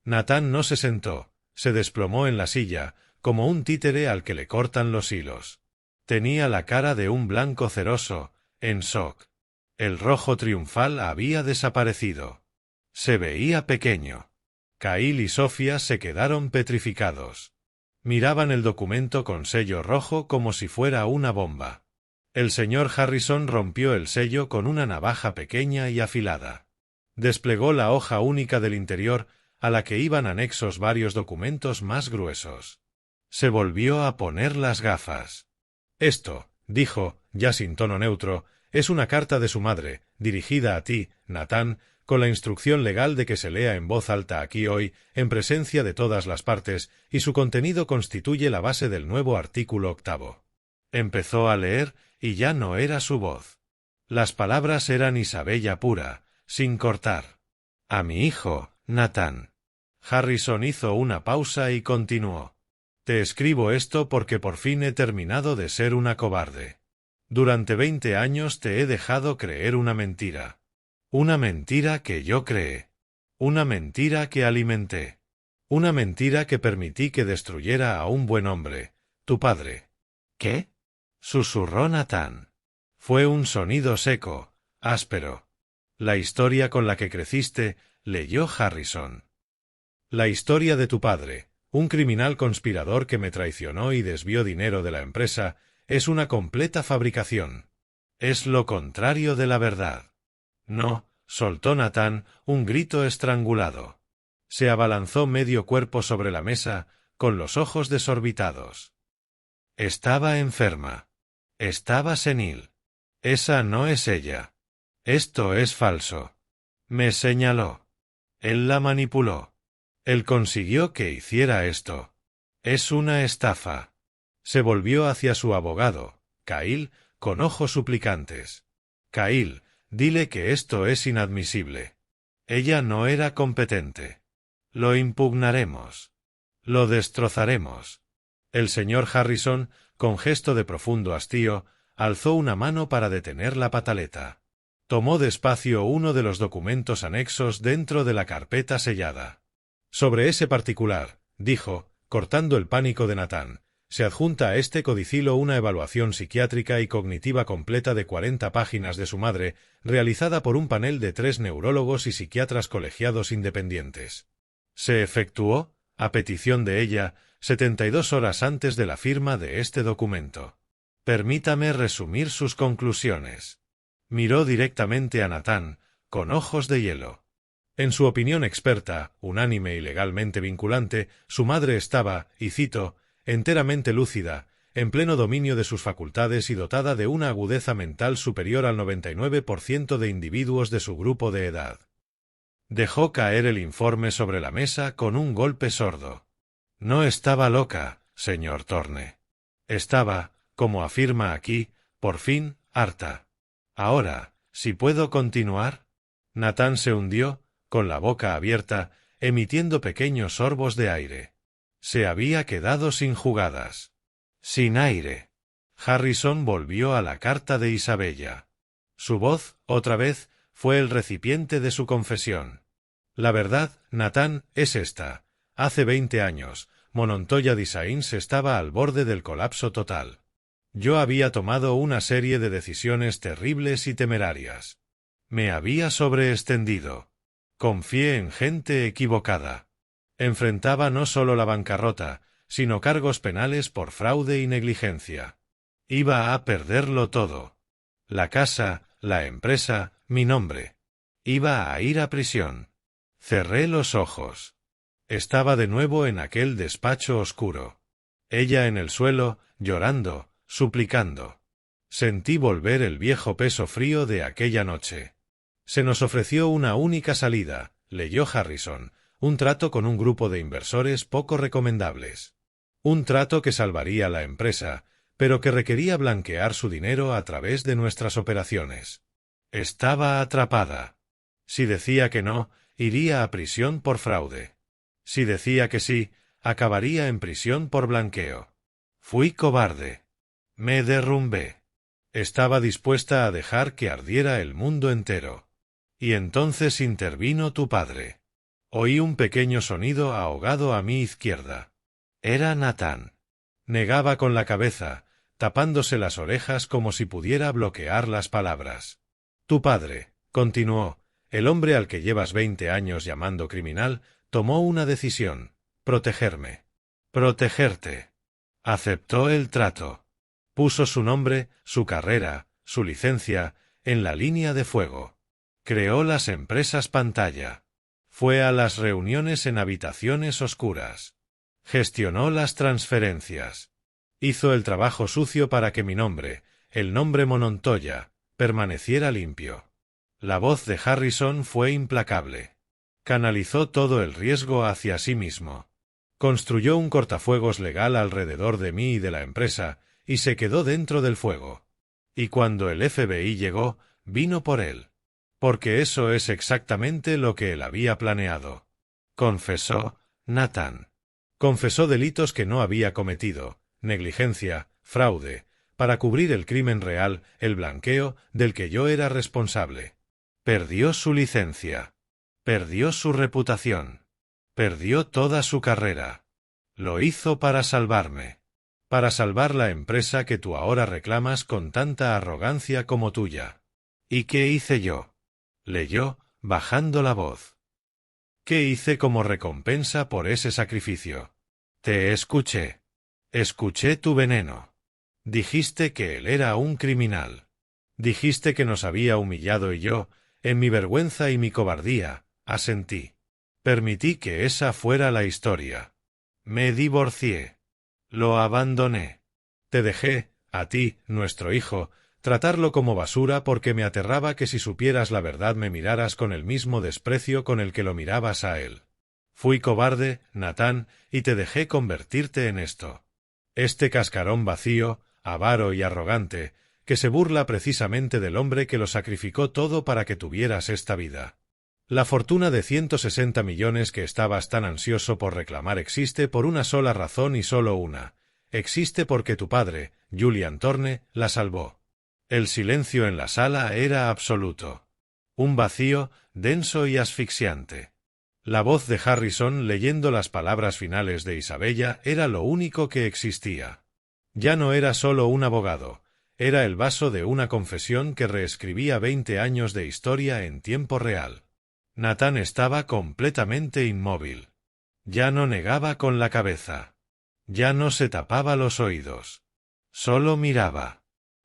Nathan no se sentó, se desplomó en la silla, como un títere al que le cortan los hilos. Tenía la cara de un blanco ceroso, en shock. El rojo triunfal había desaparecido. Se veía pequeño. Kyle y Sofía se quedaron petrificados. Miraban el documento con sello rojo como si fuera una bomba. El señor Harrison rompió el sello con una navaja pequeña y afilada. Desplegó la hoja única del interior, a la que iban anexos varios documentos más gruesos. Se volvió a poner las gafas. Esto, dijo, ya sin tono neutro, es una carta de su madre, dirigida a ti, Nathan, con la instrucción legal de que se lea en voz alta aquí hoy, en presencia de todas las partes, y su contenido constituye la base del nuevo artículo 8. Empezó a leer, y ya no era su voz. Las palabras eran Isabella pura, sin cortar. A mi hijo, Nathan. Harrison hizo una pausa y continuó. Te escribo esto porque por fin he terminado de ser una cobarde. Durante 20 años te he dejado creer una mentira. Una mentira que yo creé. Una mentira que alimenté. Una mentira que permití que destruyera a un buen hombre, tu padre. ¿Qué? Susurró Nathan. Fue un sonido seco, áspero. La historia con la que creciste, leyó Harrison. La historia de tu padre, un criminal conspirador que me traicionó y desvió dinero de la empresa, es una completa fabricación. Es lo contrario de la verdad. No, soltó Nathan, un grito estrangulado. Se abalanzó medio cuerpo sobre la mesa, con los ojos desorbitados. Estaba enferma. Estaba senil. Esa no es ella. Esto es falso. Me señaló. Él la manipuló. Él consiguió que hiciera esto. Es una estafa. Se volvió hacia su abogado, Kyle, con ojos suplicantes. Kyle, dile que esto es inadmisible. Ella no era competente. Lo impugnaremos. Lo destrozaremos. El señor Harrison, con gesto de profundo hastío, alzó una mano para detener la pataleta. Tomó despacio uno de los documentos anexos dentro de la carpeta sellada. Sobre ese particular, dijo, cortando el pánico de Nathan, se adjunta a este codicilo una evaluación psiquiátrica y cognitiva completa de 40 páginas de su madre, realizada por un panel de 3 neurólogos y psiquiatras colegiados independientes. Se efectuó, a petición de ella, 72 horas antes de la firma de este documento. Permítame resumir sus conclusiones. Miró directamente a Nathan, con ojos de hielo. En su opinión experta, unánime y legalmente vinculante, su madre estaba, y cito, enteramente lúcida, en pleno dominio de sus facultades y dotada de una agudeza mental superior al 99% de individuos de su grupo de edad. Dejó caer el informe sobre la mesa con un golpe sordo. No estaba loca, señor Thorne. Estaba, como afirma aquí, por fin, harta. Ahora, si puedo continuar. Nathan se hundió, con la boca abierta, emitiendo pequeños sorbos de aire. Se había quedado sin jugadas. Sin aire. Harrison volvió a la carta de Isabella. Su voz, otra vez, fue el recipiente de su confesión. La verdad, Nathan, es esta. Hace 20 años, Monontoya Designs estaba al borde del colapso total. Yo había tomado una serie de decisiones terribles y temerarias. Me había sobreextendido. Confié en gente equivocada. Enfrentaba no solo la bancarrota, sino cargos penales por fraude y negligencia. Iba a perderlo todo. La casa, la empresa, mi nombre. Iba a ir a prisión. Cerré los ojos. Estaba de nuevo en aquel despacho oscuro. Ella en el suelo, llorando, suplicando. Sentí volver el viejo peso frío de aquella noche. Se nos ofreció una única salida, leyó Harrison, un trato con un grupo de inversores poco recomendables. Un trato que salvaría la empresa, pero que requería blanquear su dinero a través de nuestras operaciones. Estaba atrapada. Si decía que no, iría a prisión por fraude. Si decía que sí, acabaría en prisión por blanqueo. Fui cobarde. Me derrumbé. Estaba dispuesta a dejar que ardiera el mundo entero. Y entonces intervino tu padre. Oí un pequeño sonido ahogado a mi izquierda. Era Nathan. Negaba con la cabeza, tapándose las orejas como si pudiera bloquear las palabras. Tu padre, continuó, el hombre al que llevas 20 años llamando criminal, tomó una decisión: protegerme. Protegerte. Aceptó el trato. Puso su nombre, su carrera, su licencia, en la línea de fuego. Creó las empresas pantalla. Fue a las reuniones en habitaciones oscuras. Gestionó las transferencias. Hizo el trabajo sucio para que mi nombre, el nombre Monontoya, permaneciera limpio. La voz de Harrison fue implacable. Canalizó todo el riesgo hacia sí mismo. Construyó un cortafuegos legal alrededor de mí y de la empresa, y se quedó dentro del fuego. Y cuando el FBI llegó, vino por él. Porque eso es exactamente lo que él había planeado. Confesó, Nathan. Confesó delitos que no había cometido, negligencia, fraude, para cubrir el crimen real, el blanqueo, del que yo era responsable. Perdió su licencia. Perdió su reputación. Perdió toda su carrera. Lo hizo para salvarme. Para salvar la empresa que tú ahora reclamas con tanta arrogancia como tuya. ¿Y qué hice yo? Leyó, bajando la voz. ¿Qué hice como recompensa por ese sacrificio? Te escuché. Escuché tu veneno. Dijiste que él era un criminal. Dijiste que nos había humillado y yo, en mi vergüenza y mi cobardía, asentí. Permití que esa fuera la historia. Me divorcié. Lo abandoné. Te dejé, a ti, nuestro hijo, tratarlo como basura porque me aterraba que si supieras la verdad me miraras con el mismo desprecio con el que lo mirabas a él. Fui cobarde, Nathan, y te dejé convertirte en esto. Este cascarón vacío, avaro y arrogante, que se burla precisamente del hombre que lo sacrificó todo para que tuvieras esta vida. La fortuna de 160 millones que estabas tan ansioso por reclamar existe por una sola razón y solo una. Existe porque tu padre, Julian Thorne, la salvó. El silencio en la sala era absoluto. Un vacío, denso y asfixiante. La voz de Harrison leyendo las palabras finales de Isabella era lo único que existía. Ya no era solo un abogado, era el vaso de una confesión que reescribía 20 años de historia en tiempo real. Nathan estaba completamente inmóvil. Ya no negaba con la cabeza. Ya no se tapaba los oídos. Solo miraba.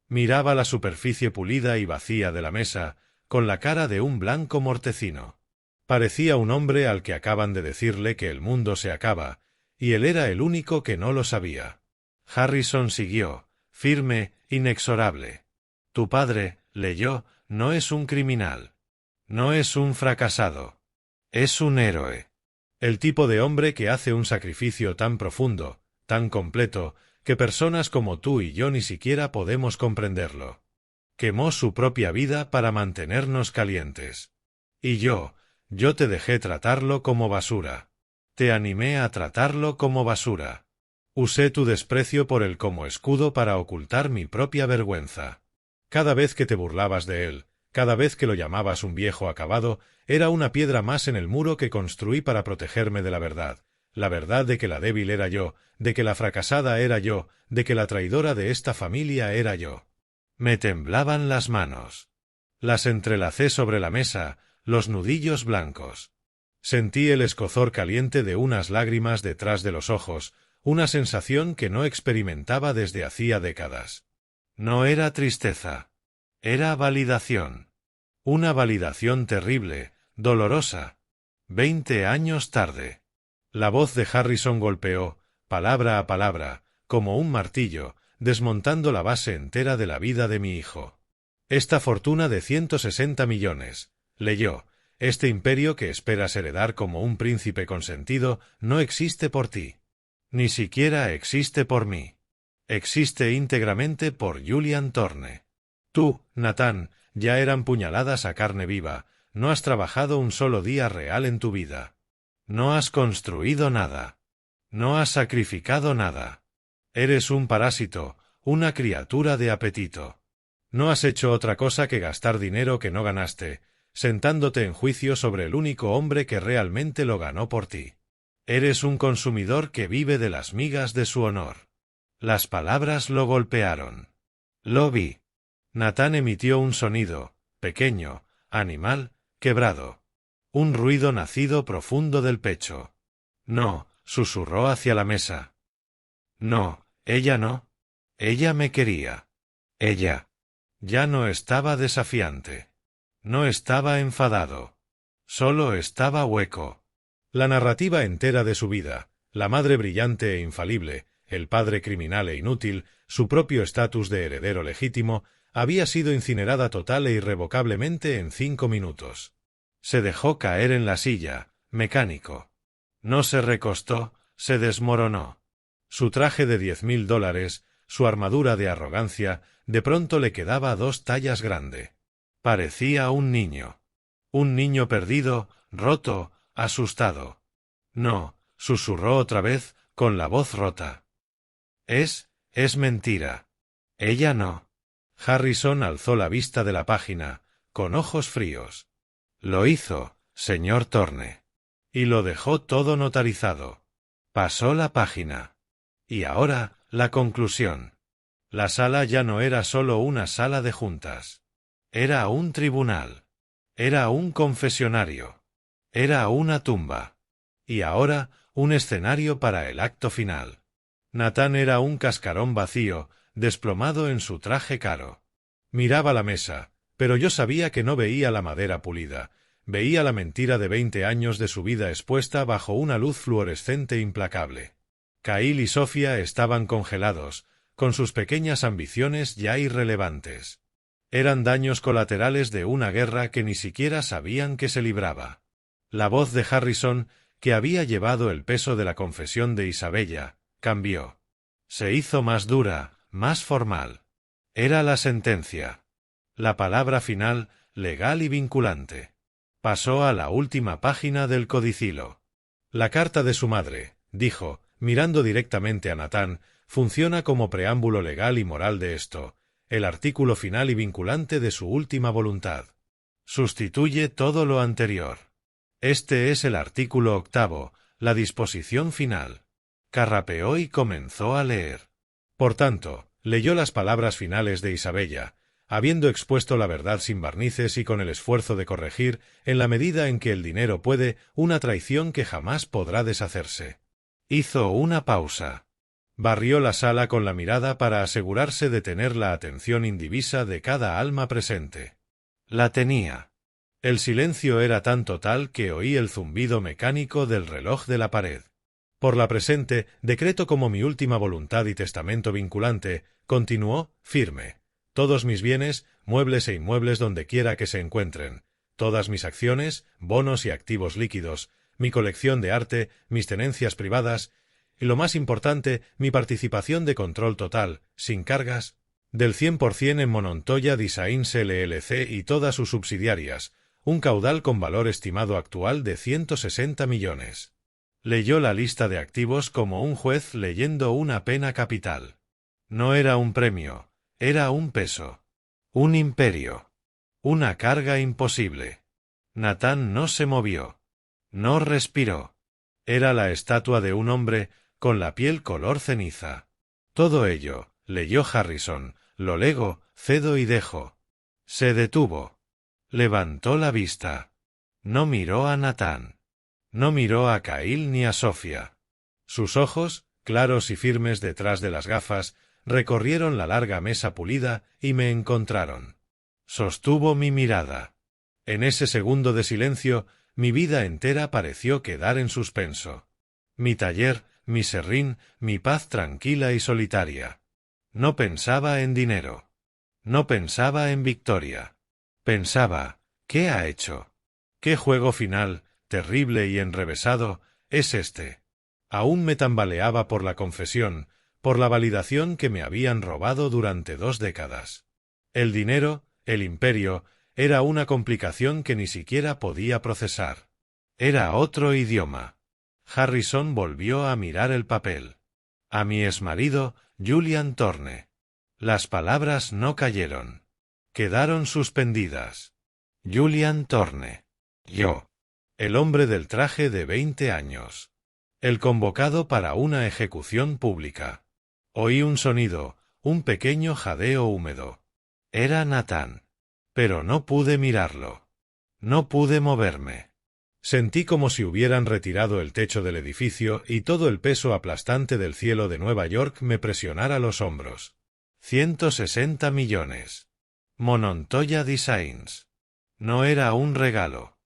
Miraba la superficie pulida y vacía de la mesa, con la cara de un blanco mortecino. Parecía un hombre al que acaban de decirle que el mundo se acaba, y él era el único que no lo sabía. Harrison siguió, firme, inexorable. Tu padre, leyó, no es un criminal. No es un fracasado. Es un héroe. El tipo de hombre que hace un sacrificio tan profundo, tan completo, que personas como tú y yo ni siquiera podemos comprenderlo. Quemó su propia vida para mantenernos calientes. Y yo te dejé tratarlo como basura. Te animé a tratarlo como basura. Usé tu desprecio por él como escudo para ocultar mi propia vergüenza. Cada vez que te burlabas de él, cada vez que lo llamabas un viejo acabado, era una piedra más en el muro que construí para protegerme de la verdad de que la débil era yo, de que la fracasada era yo, de que la traidora de esta familia era yo. Me temblaban las manos. Las entrelacé sobre la mesa, los nudillos blancos. Sentí el escozor caliente de unas lágrimas detrás de los ojos, una sensación que no experimentaba desde hacía décadas. No era tristeza. Era validación. Una validación terrible, dolorosa. 20 años tarde. La voz de Harrison golpeó, palabra a palabra, como un martillo, desmontando la base entera de la vida de mi hijo. Esta fortuna de 160 millones, leyó, este imperio que esperas heredar como un príncipe consentido, no existe por ti. Ni siquiera existe por mí. Existe íntegramente por Julian Thorne. Tú, Nathan, ya eran puñaladas a carne viva, no has trabajado un solo día real en tu vida. No has construido nada. No has sacrificado nada. Eres un parásito, una criatura de apetito. No has hecho otra cosa que gastar dinero que no ganaste, sentándote en juicio sobre el único hombre que realmente lo ganó por ti. Eres un consumidor que vive de las migas de su honor. Las palabras lo golpearon. Lo vi. Nathan emitió un sonido, pequeño, animal, quebrado. Un ruido nacido profundo del pecho. No, susurró hacia la mesa. No, ella no. Ella me quería. Ella. Ya no estaba desafiante. No estaba enfadado. Solo estaba hueco. La narrativa entera de su vida, la madre brillante e infalible, el padre criminal e inútil, su propio estatus de heredero legítimo, había sido incinerada total e irrevocablemente en 5 minutos. Se dejó caer en la silla, mecánico. No se recostó, se desmoronó. Su traje de $10.000, su armadura de arrogancia, de pronto le quedaba 2 tallas grande. Parecía un niño. Un niño perdido, roto, asustado. No, susurró otra vez, con la voz rota. Es mentira. Ella no. Harrison alzó la vista de la página, con ojos fríos. Lo hizo, señor Thorne. Y lo dejó todo notarizado. Pasó la página. Y ahora, la conclusión. La sala ya no era solo una sala de juntas. Era un tribunal. Era un confesionario. Era una tumba. Y ahora, un escenario para el acto final. Nathan era un cascarón vacío, desplomado en su traje caro. Miraba la mesa, pero yo sabía que no veía la madera pulida. Veía la mentira de 20 años de su vida expuesta bajo una luz fluorescente implacable. Kyle y Sofía estaban congelados, con sus pequeñas ambiciones ya irrelevantes. Eran daños colaterales de una guerra que ni siquiera sabían que se libraba. La voz de Harrison, que había llevado el peso de la confesión de Isabella, cambió. Se hizo más dura, más formal. Era la sentencia. La palabra final, legal y vinculante. Pasó a la última página del codicilo. La carta de su madre, dijo, mirando directamente a Nathan, funciona como preámbulo legal y moral de esto, el artículo final y vinculante de su última voluntad. Sustituye todo lo anterior. Este es el artículo 8, la disposición final. Carrapeó y comenzó a leer. Por tanto, leyó las palabras finales de Isabella, habiendo expuesto la verdad sin barnices y con el esfuerzo de corregir, en la medida en que el dinero puede, una traición que jamás podrá deshacerse. Hizo una pausa. Barrió la sala con la mirada para asegurarse de tener la atención indivisa de cada alma presente. La tenía. El silencio era tan total que oí el zumbido mecánico del reloj de la pared. Por la presente, decreto como mi última voluntad y testamento vinculante, continuó, firme. Todos mis bienes, muebles e inmuebles donde quiera que se encuentren, todas mis acciones, bonos y activos líquidos, mi colección de arte, mis tenencias privadas, y lo más importante, mi participación de control total, sin cargas, del 100% en Monontoya Designs LLC y todas sus subsidiarias, un caudal con valor estimado actual de 160 millones. Leyó la lista de activos como un juez leyendo una pena capital. No era un premio, era un peso. Un imperio. Una carga imposible. Natán no se movió. No respiró. Era la estatua de un hombre, con la piel color ceniza. Todo ello, leyó Harrison, lo lego, cedo y dejo. Se detuvo. Levantó la vista. No miró a Natán. No miró a Kyle ni a Sofía. Sus ojos, claros y firmes detrás de las gafas, recorrieron la larga mesa pulida y me encontraron. Sostuvo mi mirada. En ese segundo de silencio, mi vida entera pareció quedar en suspenso. Mi taller, mi serrín, mi paz tranquila y solitaria. No pensaba en dinero. No pensaba en victoria. Pensaba, ¿qué ha hecho? ¿Qué juego final, terrible y enrevesado, es este? Aún me tambaleaba por la confesión, por la validación que me habían robado durante 2 décadas. El dinero, el imperio, era una complicación que ni siquiera podía procesar. Era otro idioma. Harrison volvió a mirar el papel. A mi exmarido, Julian Thorne. Las palabras no cayeron. Quedaron suspendidas. Julian Thorne. Yo. El hombre del traje de 20 años. El convocado para una ejecución pública. Oí un sonido, un pequeño jadeo húmedo. Era Natán. Pero no pude mirarlo. No pude moverme. Sentí como si hubieran retirado el techo del edificio y todo el peso aplastante del cielo de Nueva York me presionara los hombros. 160 millones. Monontoya Designs. No era un regalo.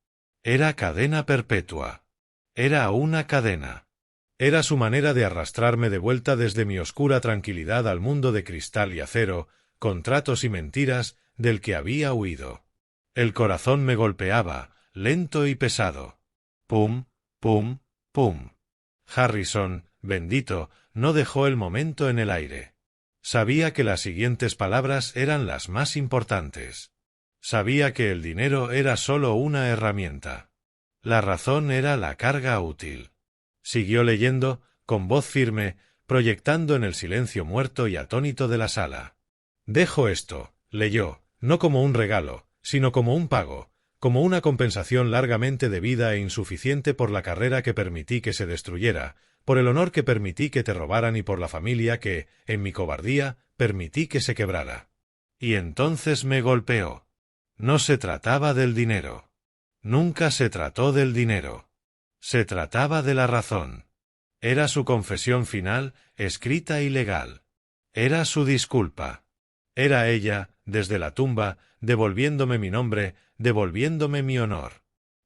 Era cadena perpetua. Era una cadena. Era su manera de arrastrarme de vuelta desde mi oscura tranquilidad al mundo de cristal y acero, contratos y mentiras, del que había huido. El corazón me golpeaba, lento y pesado. Pum, pum, pum. Harrison, bendito, no dejó el momento en el aire. Sabía que las siguientes palabras eran las más importantes. Sabía que el dinero era solo una herramienta. La razón era la carga útil. Siguió leyendo, con voz firme, proyectando en el silencio muerto y atónito de la sala. Dejo esto, leyó, no como un regalo, sino como un pago, como una compensación largamente debida e insuficiente por la carrera que permití que se destruyera, por el honor que permití que te robaran y por la familia que, en mi cobardía, permití que se quebrara. Y entonces me golpeó. No se trataba del dinero. Nunca se trató del dinero. Se trataba de la razón. Era su confesión final, escrita y legal. Era su disculpa. Era ella, desde la tumba, devolviéndome mi nombre, devolviéndome mi honor.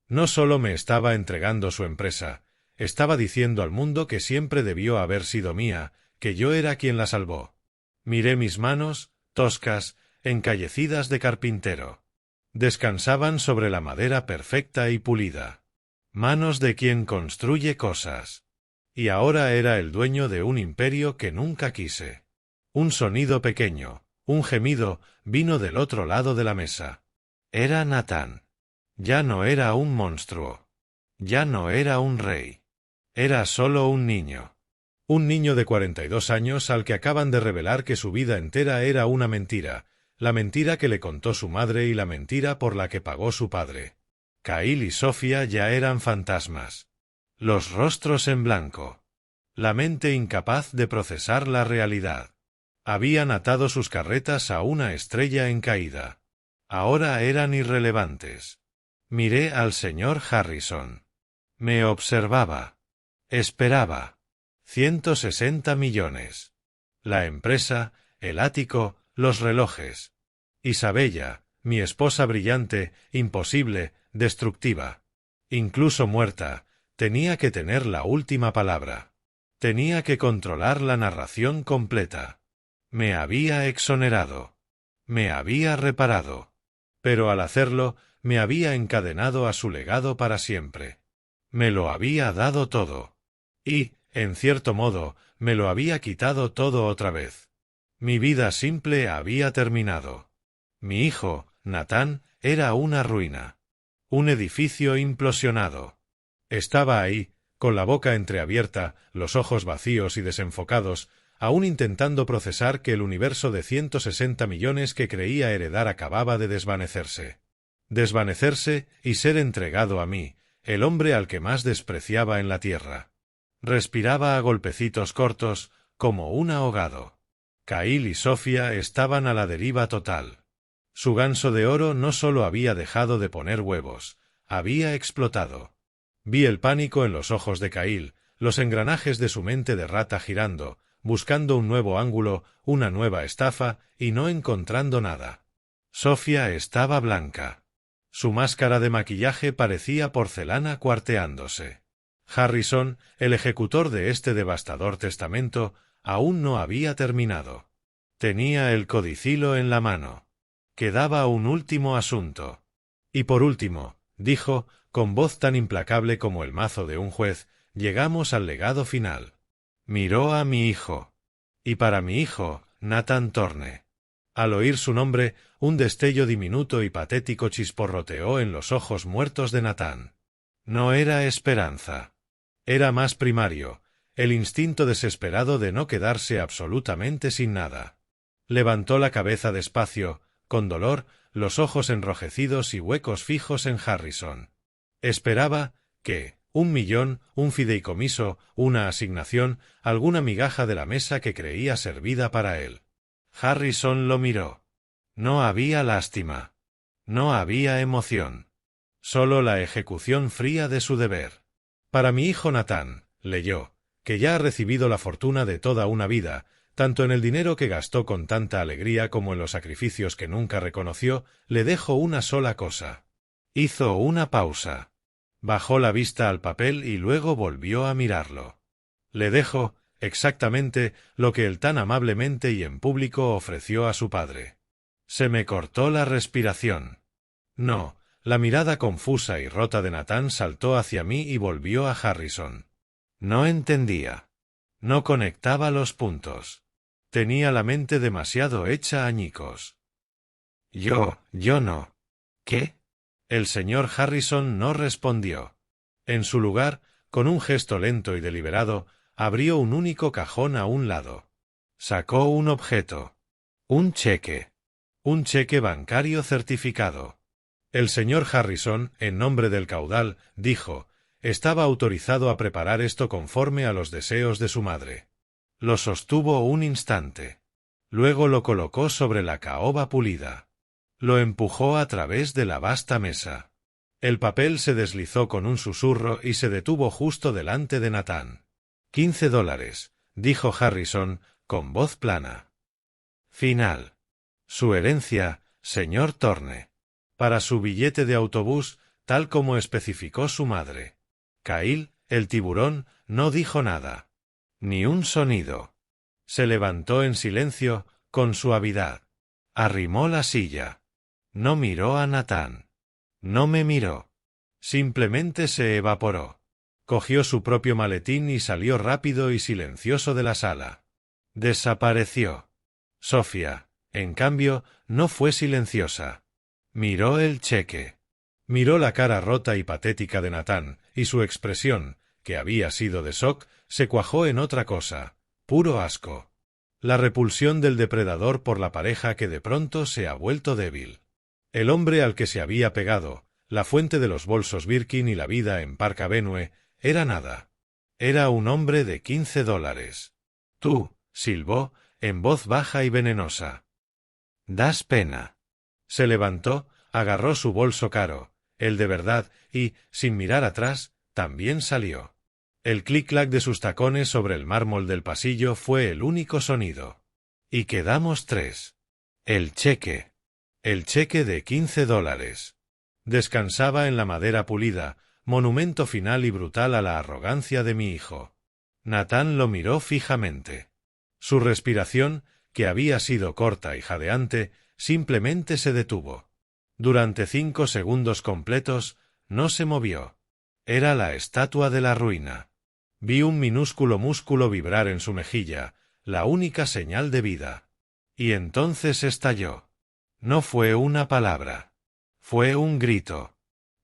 No solo me estaba entregando su empresa, estaba diciendo al mundo que siempre debió haber sido mía, que yo era quien la salvó. Miré mis manos, toscas, encallecidas de carpintero. Descansaban sobre la madera perfecta y pulida. Manos de quien construye cosas. Y ahora era el dueño de un imperio que nunca quise. Un sonido pequeño, un gemido, vino del otro lado de la mesa. Era Natán. Ya no era un monstruo. Ya no era un rey. Era solo un niño. Un niño de 42 años al que acaban de revelar que su vida entera era una mentira, la mentira que le contó su madre y la mentira por la que pagó su padre. Kyle y Sofía ya eran fantasmas. Los rostros en blanco. La mente incapaz de procesar la realidad. Habían atado sus carretas a una estrella en caída. Ahora eran irrelevantes. Miré al señor Harrison. Me observaba. Esperaba. 160 millones. La empresa, el ático, los relojes. Isabella, mi esposa brillante, imposible, destructiva. Incluso muerta, tenía que tener la última palabra. Tenía que controlar la narración completa. Me había exonerado. Me había reparado. Pero al hacerlo, me había encadenado a su legado para siempre. Me lo había dado todo. Y, en cierto modo, me lo había quitado todo otra vez. Mi vida simple había terminado. Mi hijo, Natán, era una ruina. Un edificio implosionado. Estaba ahí, con la boca entreabierta, los ojos vacíos y desenfocados, aún intentando procesar que el universo de 160 millones que creía heredar acababa de desvanecerse. Desvanecerse y ser entregado a mí, el hombre al que más despreciaba en la tierra. Respiraba a golpecitos cortos, como un ahogado. Kyle y Sofía estaban a la deriva total. Su ganso de oro no solo había dejado de poner huevos, había explotado. Vi el pánico en los ojos de Kyle, los engranajes de su mente de rata girando, buscando un nuevo ángulo, una nueva estafa, y no encontrando nada. Sofía estaba blanca. Su máscara de maquillaje parecía porcelana cuarteándose. Harrison, el ejecutor de este devastador testamento, aún no había terminado. Tenía el codicilo en la mano. Quedaba un último asunto. Y por último, dijo, con voz tan implacable como el mazo de un juez, llegamos al legado final. Miró a mi hijo. Y para mi hijo, Nathan Thorne. Al oír su nombre, un destello diminuto y patético chisporroteó en los ojos muertos de Nathan. No era esperanza. Era más primario, el instinto desesperado de no quedarse absolutamente sin nada. Levantó la cabeza despacio, con dolor, los ojos enrojecidos y huecos fijos en Harrison. Esperaba que, 1 millón, un fideicomiso, una asignación, alguna migaja de la mesa que creía servida para él. Harrison lo miró. No había lástima. No había emoción. Solo la ejecución fría de su deber. Para mi hijo Natán, leyó, que ya ha recibido la fortuna de toda una vida, tanto en el dinero que gastó con tanta alegría como en los sacrificios que nunca reconoció, le dejo una sola cosa. Hizo una pausa. Bajó la vista al papel y luego volvió a mirarlo. Le dejo, exactamente, lo que él tan amablemente y en público ofreció a su padre. Se me cortó la respiración. No, la mirada confusa y rota de Natán saltó hacia mí y volvió a Harrison. No entendía. No conectaba los puntos. Tenía la mente demasiado hecha añicos. Yo no. ¿Qué? El señor Harrison no respondió. En su lugar, con un gesto lento y deliberado, abrió un único cajón a un lado. Sacó un objeto. Un cheque. Un cheque bancario certificado. El señor Harrison, en nombre del caudal, dijo, estaba autorizado a preparar esto conforme a los deseos de su madre. Lo sostuvo un instante. Luego lo colocó sobre la caoba pulida. Lo empujó a través de la vasta mesa. El papel se deslizó con un susurro y se detuvo justo delante de Natán. $15, dijo Harrison, con voz plana. Final. Su herencia, señor Thorne. Para su billete de autobús, tal como especificó su madre. Kyle, el tiburón, no dijo nada. Ni un sonido. Se levantó en silencio, con suavidad. Arrimó la silla. No miró a Natán. No me miró. Simplemente se evaporó. Cogió su propio maletín y salió rápido y silencioso de la sala. Desapareció. Sofía, en cambio, no fue silenciosa. Miró el cheque. Miró la cara rota y patética de Natán, y su expresión, que había sido de shock, se cuajó en otra cosa, puro asco. La repulsión del depredador por la pareja que de pronto se ha vuelto débil. El hombre al que se había pegado, la fuente de los bolsos Birkin y la vida en Park Avenue, era nada. Era un hombre de $15. Tú, silbó, en voz baja y venenosa. Das pena. Se levantó, agarró su bolso caro, el de verdad, y, sin mirar atrás, también salió. El clic-clac de sus tacones sobre el mármol del pasillo fue el único sonido. Y quedamos 3. El cheque. El cheque de $15. Descansaba en la madera pulida, monumento final y brutal a la arrogancia de mi hijo. Nathan lo miró fijamente. Su respiración, que había sido corta y jadeante, simplemente se detuvo. Durante 5 segundos completos, no se movió. Era la estatua de la ruina. Vi un minúsculo músculo vibrar en su mejilla, la única señal de vida. Y entonces estalló. No fue una palabra. Fue un grito.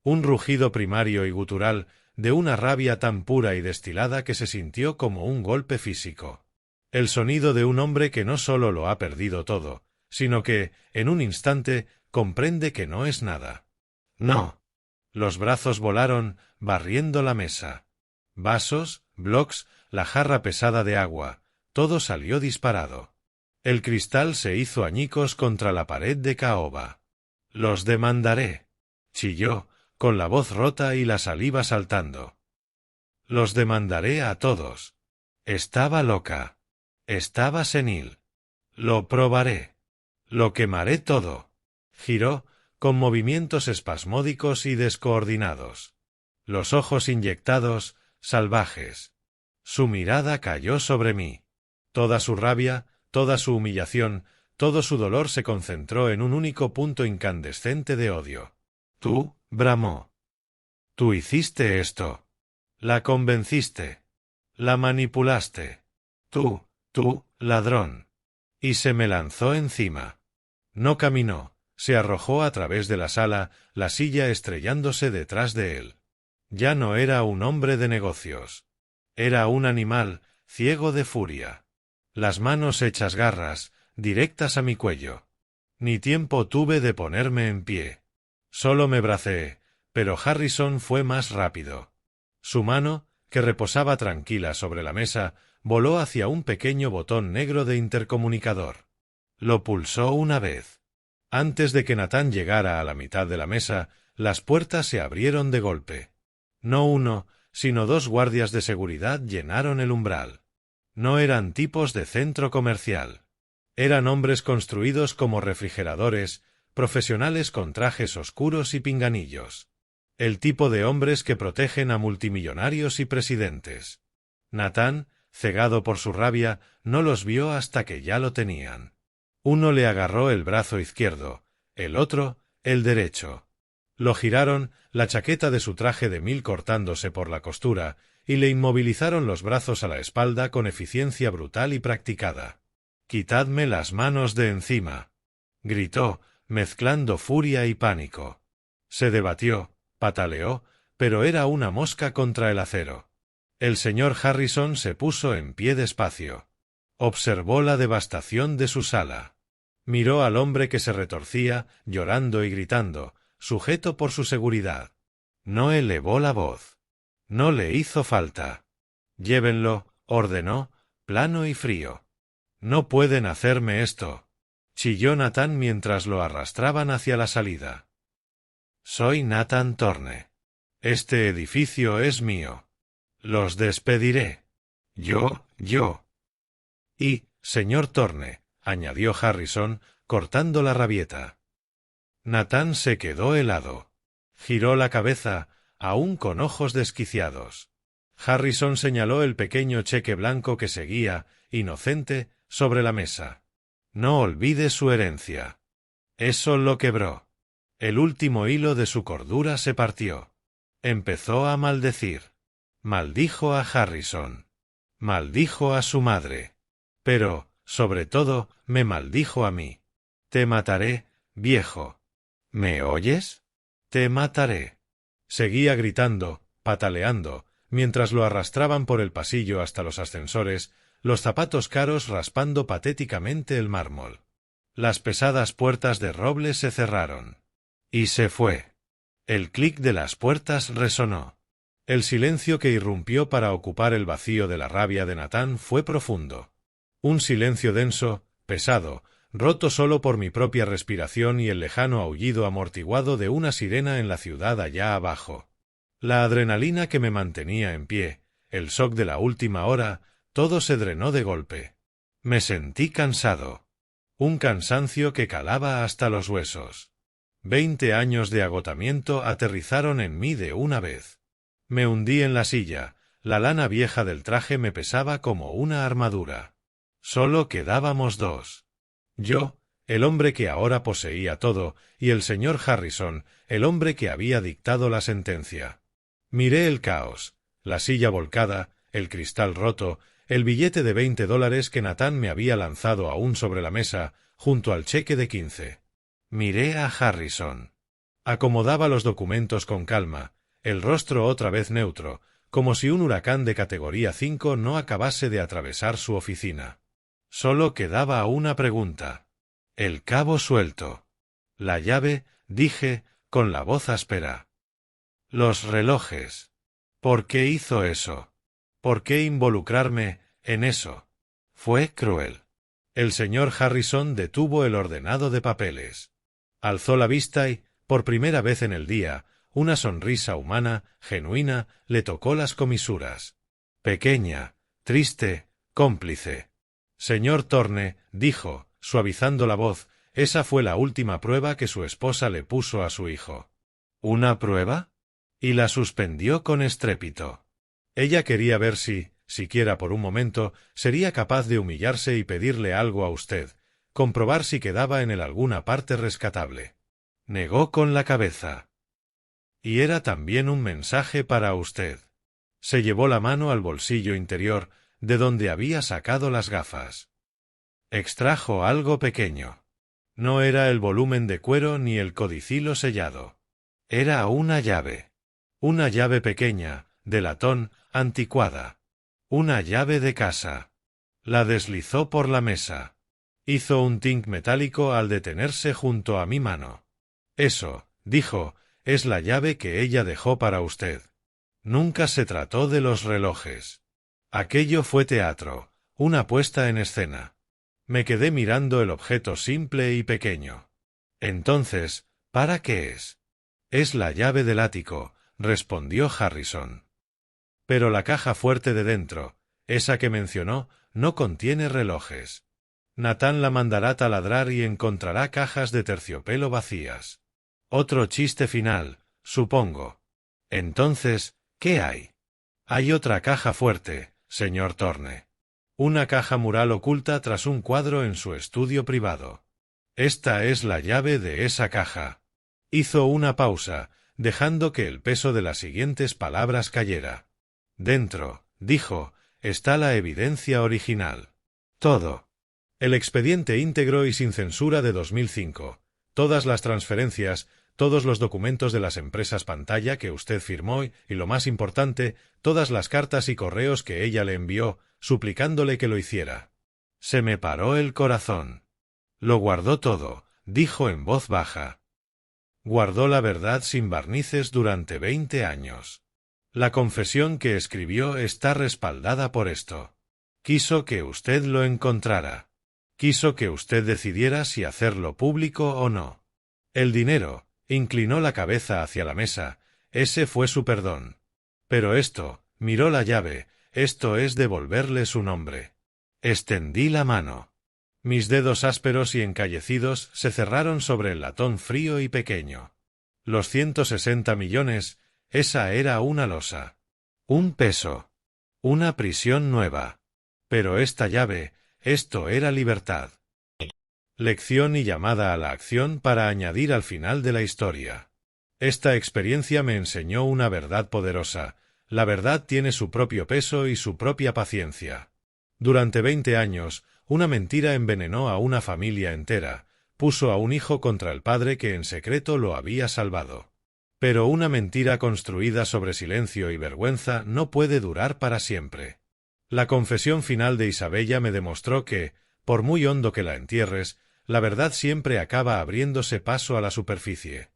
Un rugido primario y gutural, de una rabia tan pura y destilada que se sintió como un golpe físico. El sonido de un hombre que no solo lo ha perdido todo, sino que, en un instante, comprende que no es nada. No. Los brazos volaron, barriendo la mesa. Vasos, blocs, la jarra pesada de agua, todo salió disparado. El cristal se hizo añicos contra la pared de caoba. «Los demandaré», chilló, con la voz rota y la saliva saltando. «Los demandaré a todos». Estaba loca. Estaba senil. «Lo probaré. Lo quemaré todo». Giró, con movimientos espasmódicos y descoordinados. Los ojos inyectados, salvajes. Su mirada cayó sobre mí. Toda su rabia, toda su humillación, todo su dolor se concentró en un único punto incandescente de odio. «Tú», bramó. «Tú hiciste esto. La convenciste. La manipulaste. Tú, ladrón». Y se me lanzó encima. No caminó, se arrojó a través de la sala, la silla estrellándose detrás de él. Ya no era un hombre de negocios. Era un animal, ciego de furia. Las manos hechas garras, directas a mi cuello. Ni tiempo tuve de ponerme en pie. Solo me braceé, pero Harrison fue más rápido. Su mano, que reposaba tranquila sobre la mesa, voló hacia un pequeño botón negro de intercomunicador. Lo pulsó una vez. Antes de que Nathan llegara a la mitad de la mesa, las puertas se abrieron de golpe. No uno, sino 2 guardias de seguridad llenaron el umbral. No eran tipos de centro comercial. Eran hombres construidos como refrigeradores, profesionales con trajes oscuros y pinganillos. El tipo de hombres que protegen a multimillonarios y presidentes. Nathan, cegado por su rabia, no los vio hasta que ya lo tenían. Uno le agarró el brazo izquierdo, el otro, el derecho. Lo giraron, la chaqueta de su traje de mil cortándose por la costura, y le inmovilizaron los brazos a la espalda con eficiencia brutal y practicada. «Quitadme las manos de encima», gritó, mezclando furia y pánico. Se debatió, pataleó, pero era una mosca contra el acero. El señor Harrison se puso en pie despacio. Observó la devastación de su sala. Miró al hombre que se retorcía, llorando y gritando, sujeto por su seguridad. No elevó la voz. No le hizo falta. «Llévenlo», ordenó, plano y frío. «No pueden hacerme esto», chilló Nathan mientras lo arrastraban hacia la salida. «Soy Nathan Thorne. Este edificio es mío. Los despediré. Yo. Y, señor Thorne», añadió Harrison, cortando la rabieta. Nathan se quedó helado. Giró la cabeza, aún con ojos desquiciados. Harrison señaló el pequeño cheque blanco que seguía, inocente, sobre la mesa. «No olvide su herencia». Eso lo quebró. El último hilo de su cordura se partió. Empezó a maldecir. Maldijo a Harrison. Maldijo a su madre. Pero, sobre todo, me maldijo a mí. «Te mataré, viejo». «¿Me oyes? Te mataré». Seguía gritando, pataleando, mientras lo arrastraban por el pasillo hasta los ascensores, los zapatos caros raspando patéticamente el mármol. Las pesadas puertas de roble se cerraron. Y se fue. El clic de las puertas resonó. El silencio que irrumpió para ocupar el vacío de la rabia de Nathan fue profundo. Un silencio denso, pesado, roto solo por mi propia respiración y el lejano aullido amortiguado de una sirena en la ciudad allá abajo. La adrenalina que me mantenía en pie, el shock de la última hora, todo se drenó de golpe. Me sentí cansado. Un cansancio que calaba hasta los huesos. 20 años de agotamiento aterrizaron en mí de una vez. Me hundí en la silla, la lana vieja del traje me pesaba como una armadura. Solo quedábamos dos. Yo, el hombre que ahora poseía todo, y el señor Harrison, el hombre que había dictado la sentencia. Miré el caos, la silla volcada, el cristal roto, el billete de $20 que Nathan me había lanzado aún sobre la mesa, junto al cheque de 15. Miré a Harrison. Acomodaba los documentos con calma, el rostro otra vez neutro, como si un huracán de categoría 5 no acabase de atravesar su oficina. Solo quedaba una pregunta. El cabo suelto. La llave, dije, con la voz áspera. Los relojes. ¿Por qué hizo eso? ¿Por qué involucrarme en eso? Fue cruel. El señor Harrison detuvo el ordenado de papeles. Alzó la vista y, por primera vez en el día, una sonrisa humana, genuina, le tocó las comisuras. Pequeña, triste, cómplice. Señor Thorne, dijo, suavizando la voz, esa fue la última prueba que su esposa le puso a su hijo. ¿Una prueba? Y la suspendió con estrépito. Ella quería ver si, siquiera por un momento, sería capaz de humillarse y pedirle algo a usted, comprobar si quedaba en él alguna parte rescatable. Negó con la cabeza. Y era también un mensaje para usted. Se llevó la mano al bolsillo interior, de donde había sacado las gafas. Extrajo algo pequeño. No era el volumen de cuero ni el codicilo sellado. Era una llave. Una llave pequeña, de latón, anticuada. Una llave de casa. La deslizó por la mesa. Hizo un tink metálico al detenerse junto a mi mano. Eso, dijo, es la llave que ella dejó para usted. Nunca se trató de los relojes. Aquello fue teatro, una puesta en escena. Me quedé mirando el objeto simple y pequeño. Entonces, ¿para qué es? Es la llave del ático, respondió Harrison. Pero la caja fuerte de dentro, esa que mencionó, no contiene relojes. Nathan la mandará taladrar y encontrará cajas de terciopelo vacías. Otro chiste final, supongo. Entonces, ¿qué hay? Hay otra caja fuerte, señor Thorne. Una caja mural oculta tras un cuadro en su estudio privado. Esta es la llave de esa caja. Hizo una pausa, dejando que el peso de las siguientes palabras cayera. Dentro, dijo, está la evidencia original. Todo. El expediente íntegro y sin censura de 2005. Todas las transferencias, todos los documentos de las empresas pantalla que usted firmó y, lo más importante, todas las cartas y correos que ella le envió, suplicándole que lo hiciera. Se me paró el corazón. Lo guardó todo, dijo en voz baja. Guardó la verdad sin barnices durante 20 años. La confesión que escribió está respaldada por esto. Quiso que usted lo encontrara. Quiso que usted decidiera si hacerlo público o no. El dinero, inclinó la cabeza hacia la mesa, ese fue su perdón. Pero esto, miró la llave, esto es devolverle su nombre. Extendí la mano. Mis dedos ásperos y encallecidos se cerraron sobre el latón frío y pequeño. Los 160 millones, esa era una losa. Un peso. Una prisión nueva. Pero esta llave, esto era libertad. Lección y llamada a la acción para añadir al final de la historia. Esta experiencia me enseñó una verdad poderosa. La verdad tiene su propio peso y su propia paciencia. Durante 20 años, una mentira envenenó a una familia entera, puso a un hijo contra el padre que en secreto lo había salvado. Pero una mentira construida sobre silencio y vergüenza no puede durar para siempre. La confesión final de Isabella me demostró que, por muy hondo que la entierres, la verdad siempre acaba abriéndose paso a la superficie.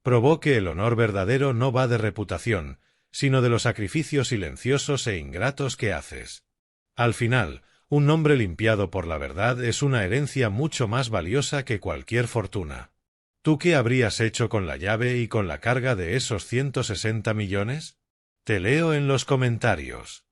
Probó que el honor verdadero no va de reputación, sino de los sacrificios silenciosos e ingratos que haces. Al final, un nombre limpiado por la verdad es una herencia mucho más valiosa que cualquier fortuna. ¿Tú qué habrías hecho con la llave y con la carga de esos 160 millones? Te leo en los comentarios.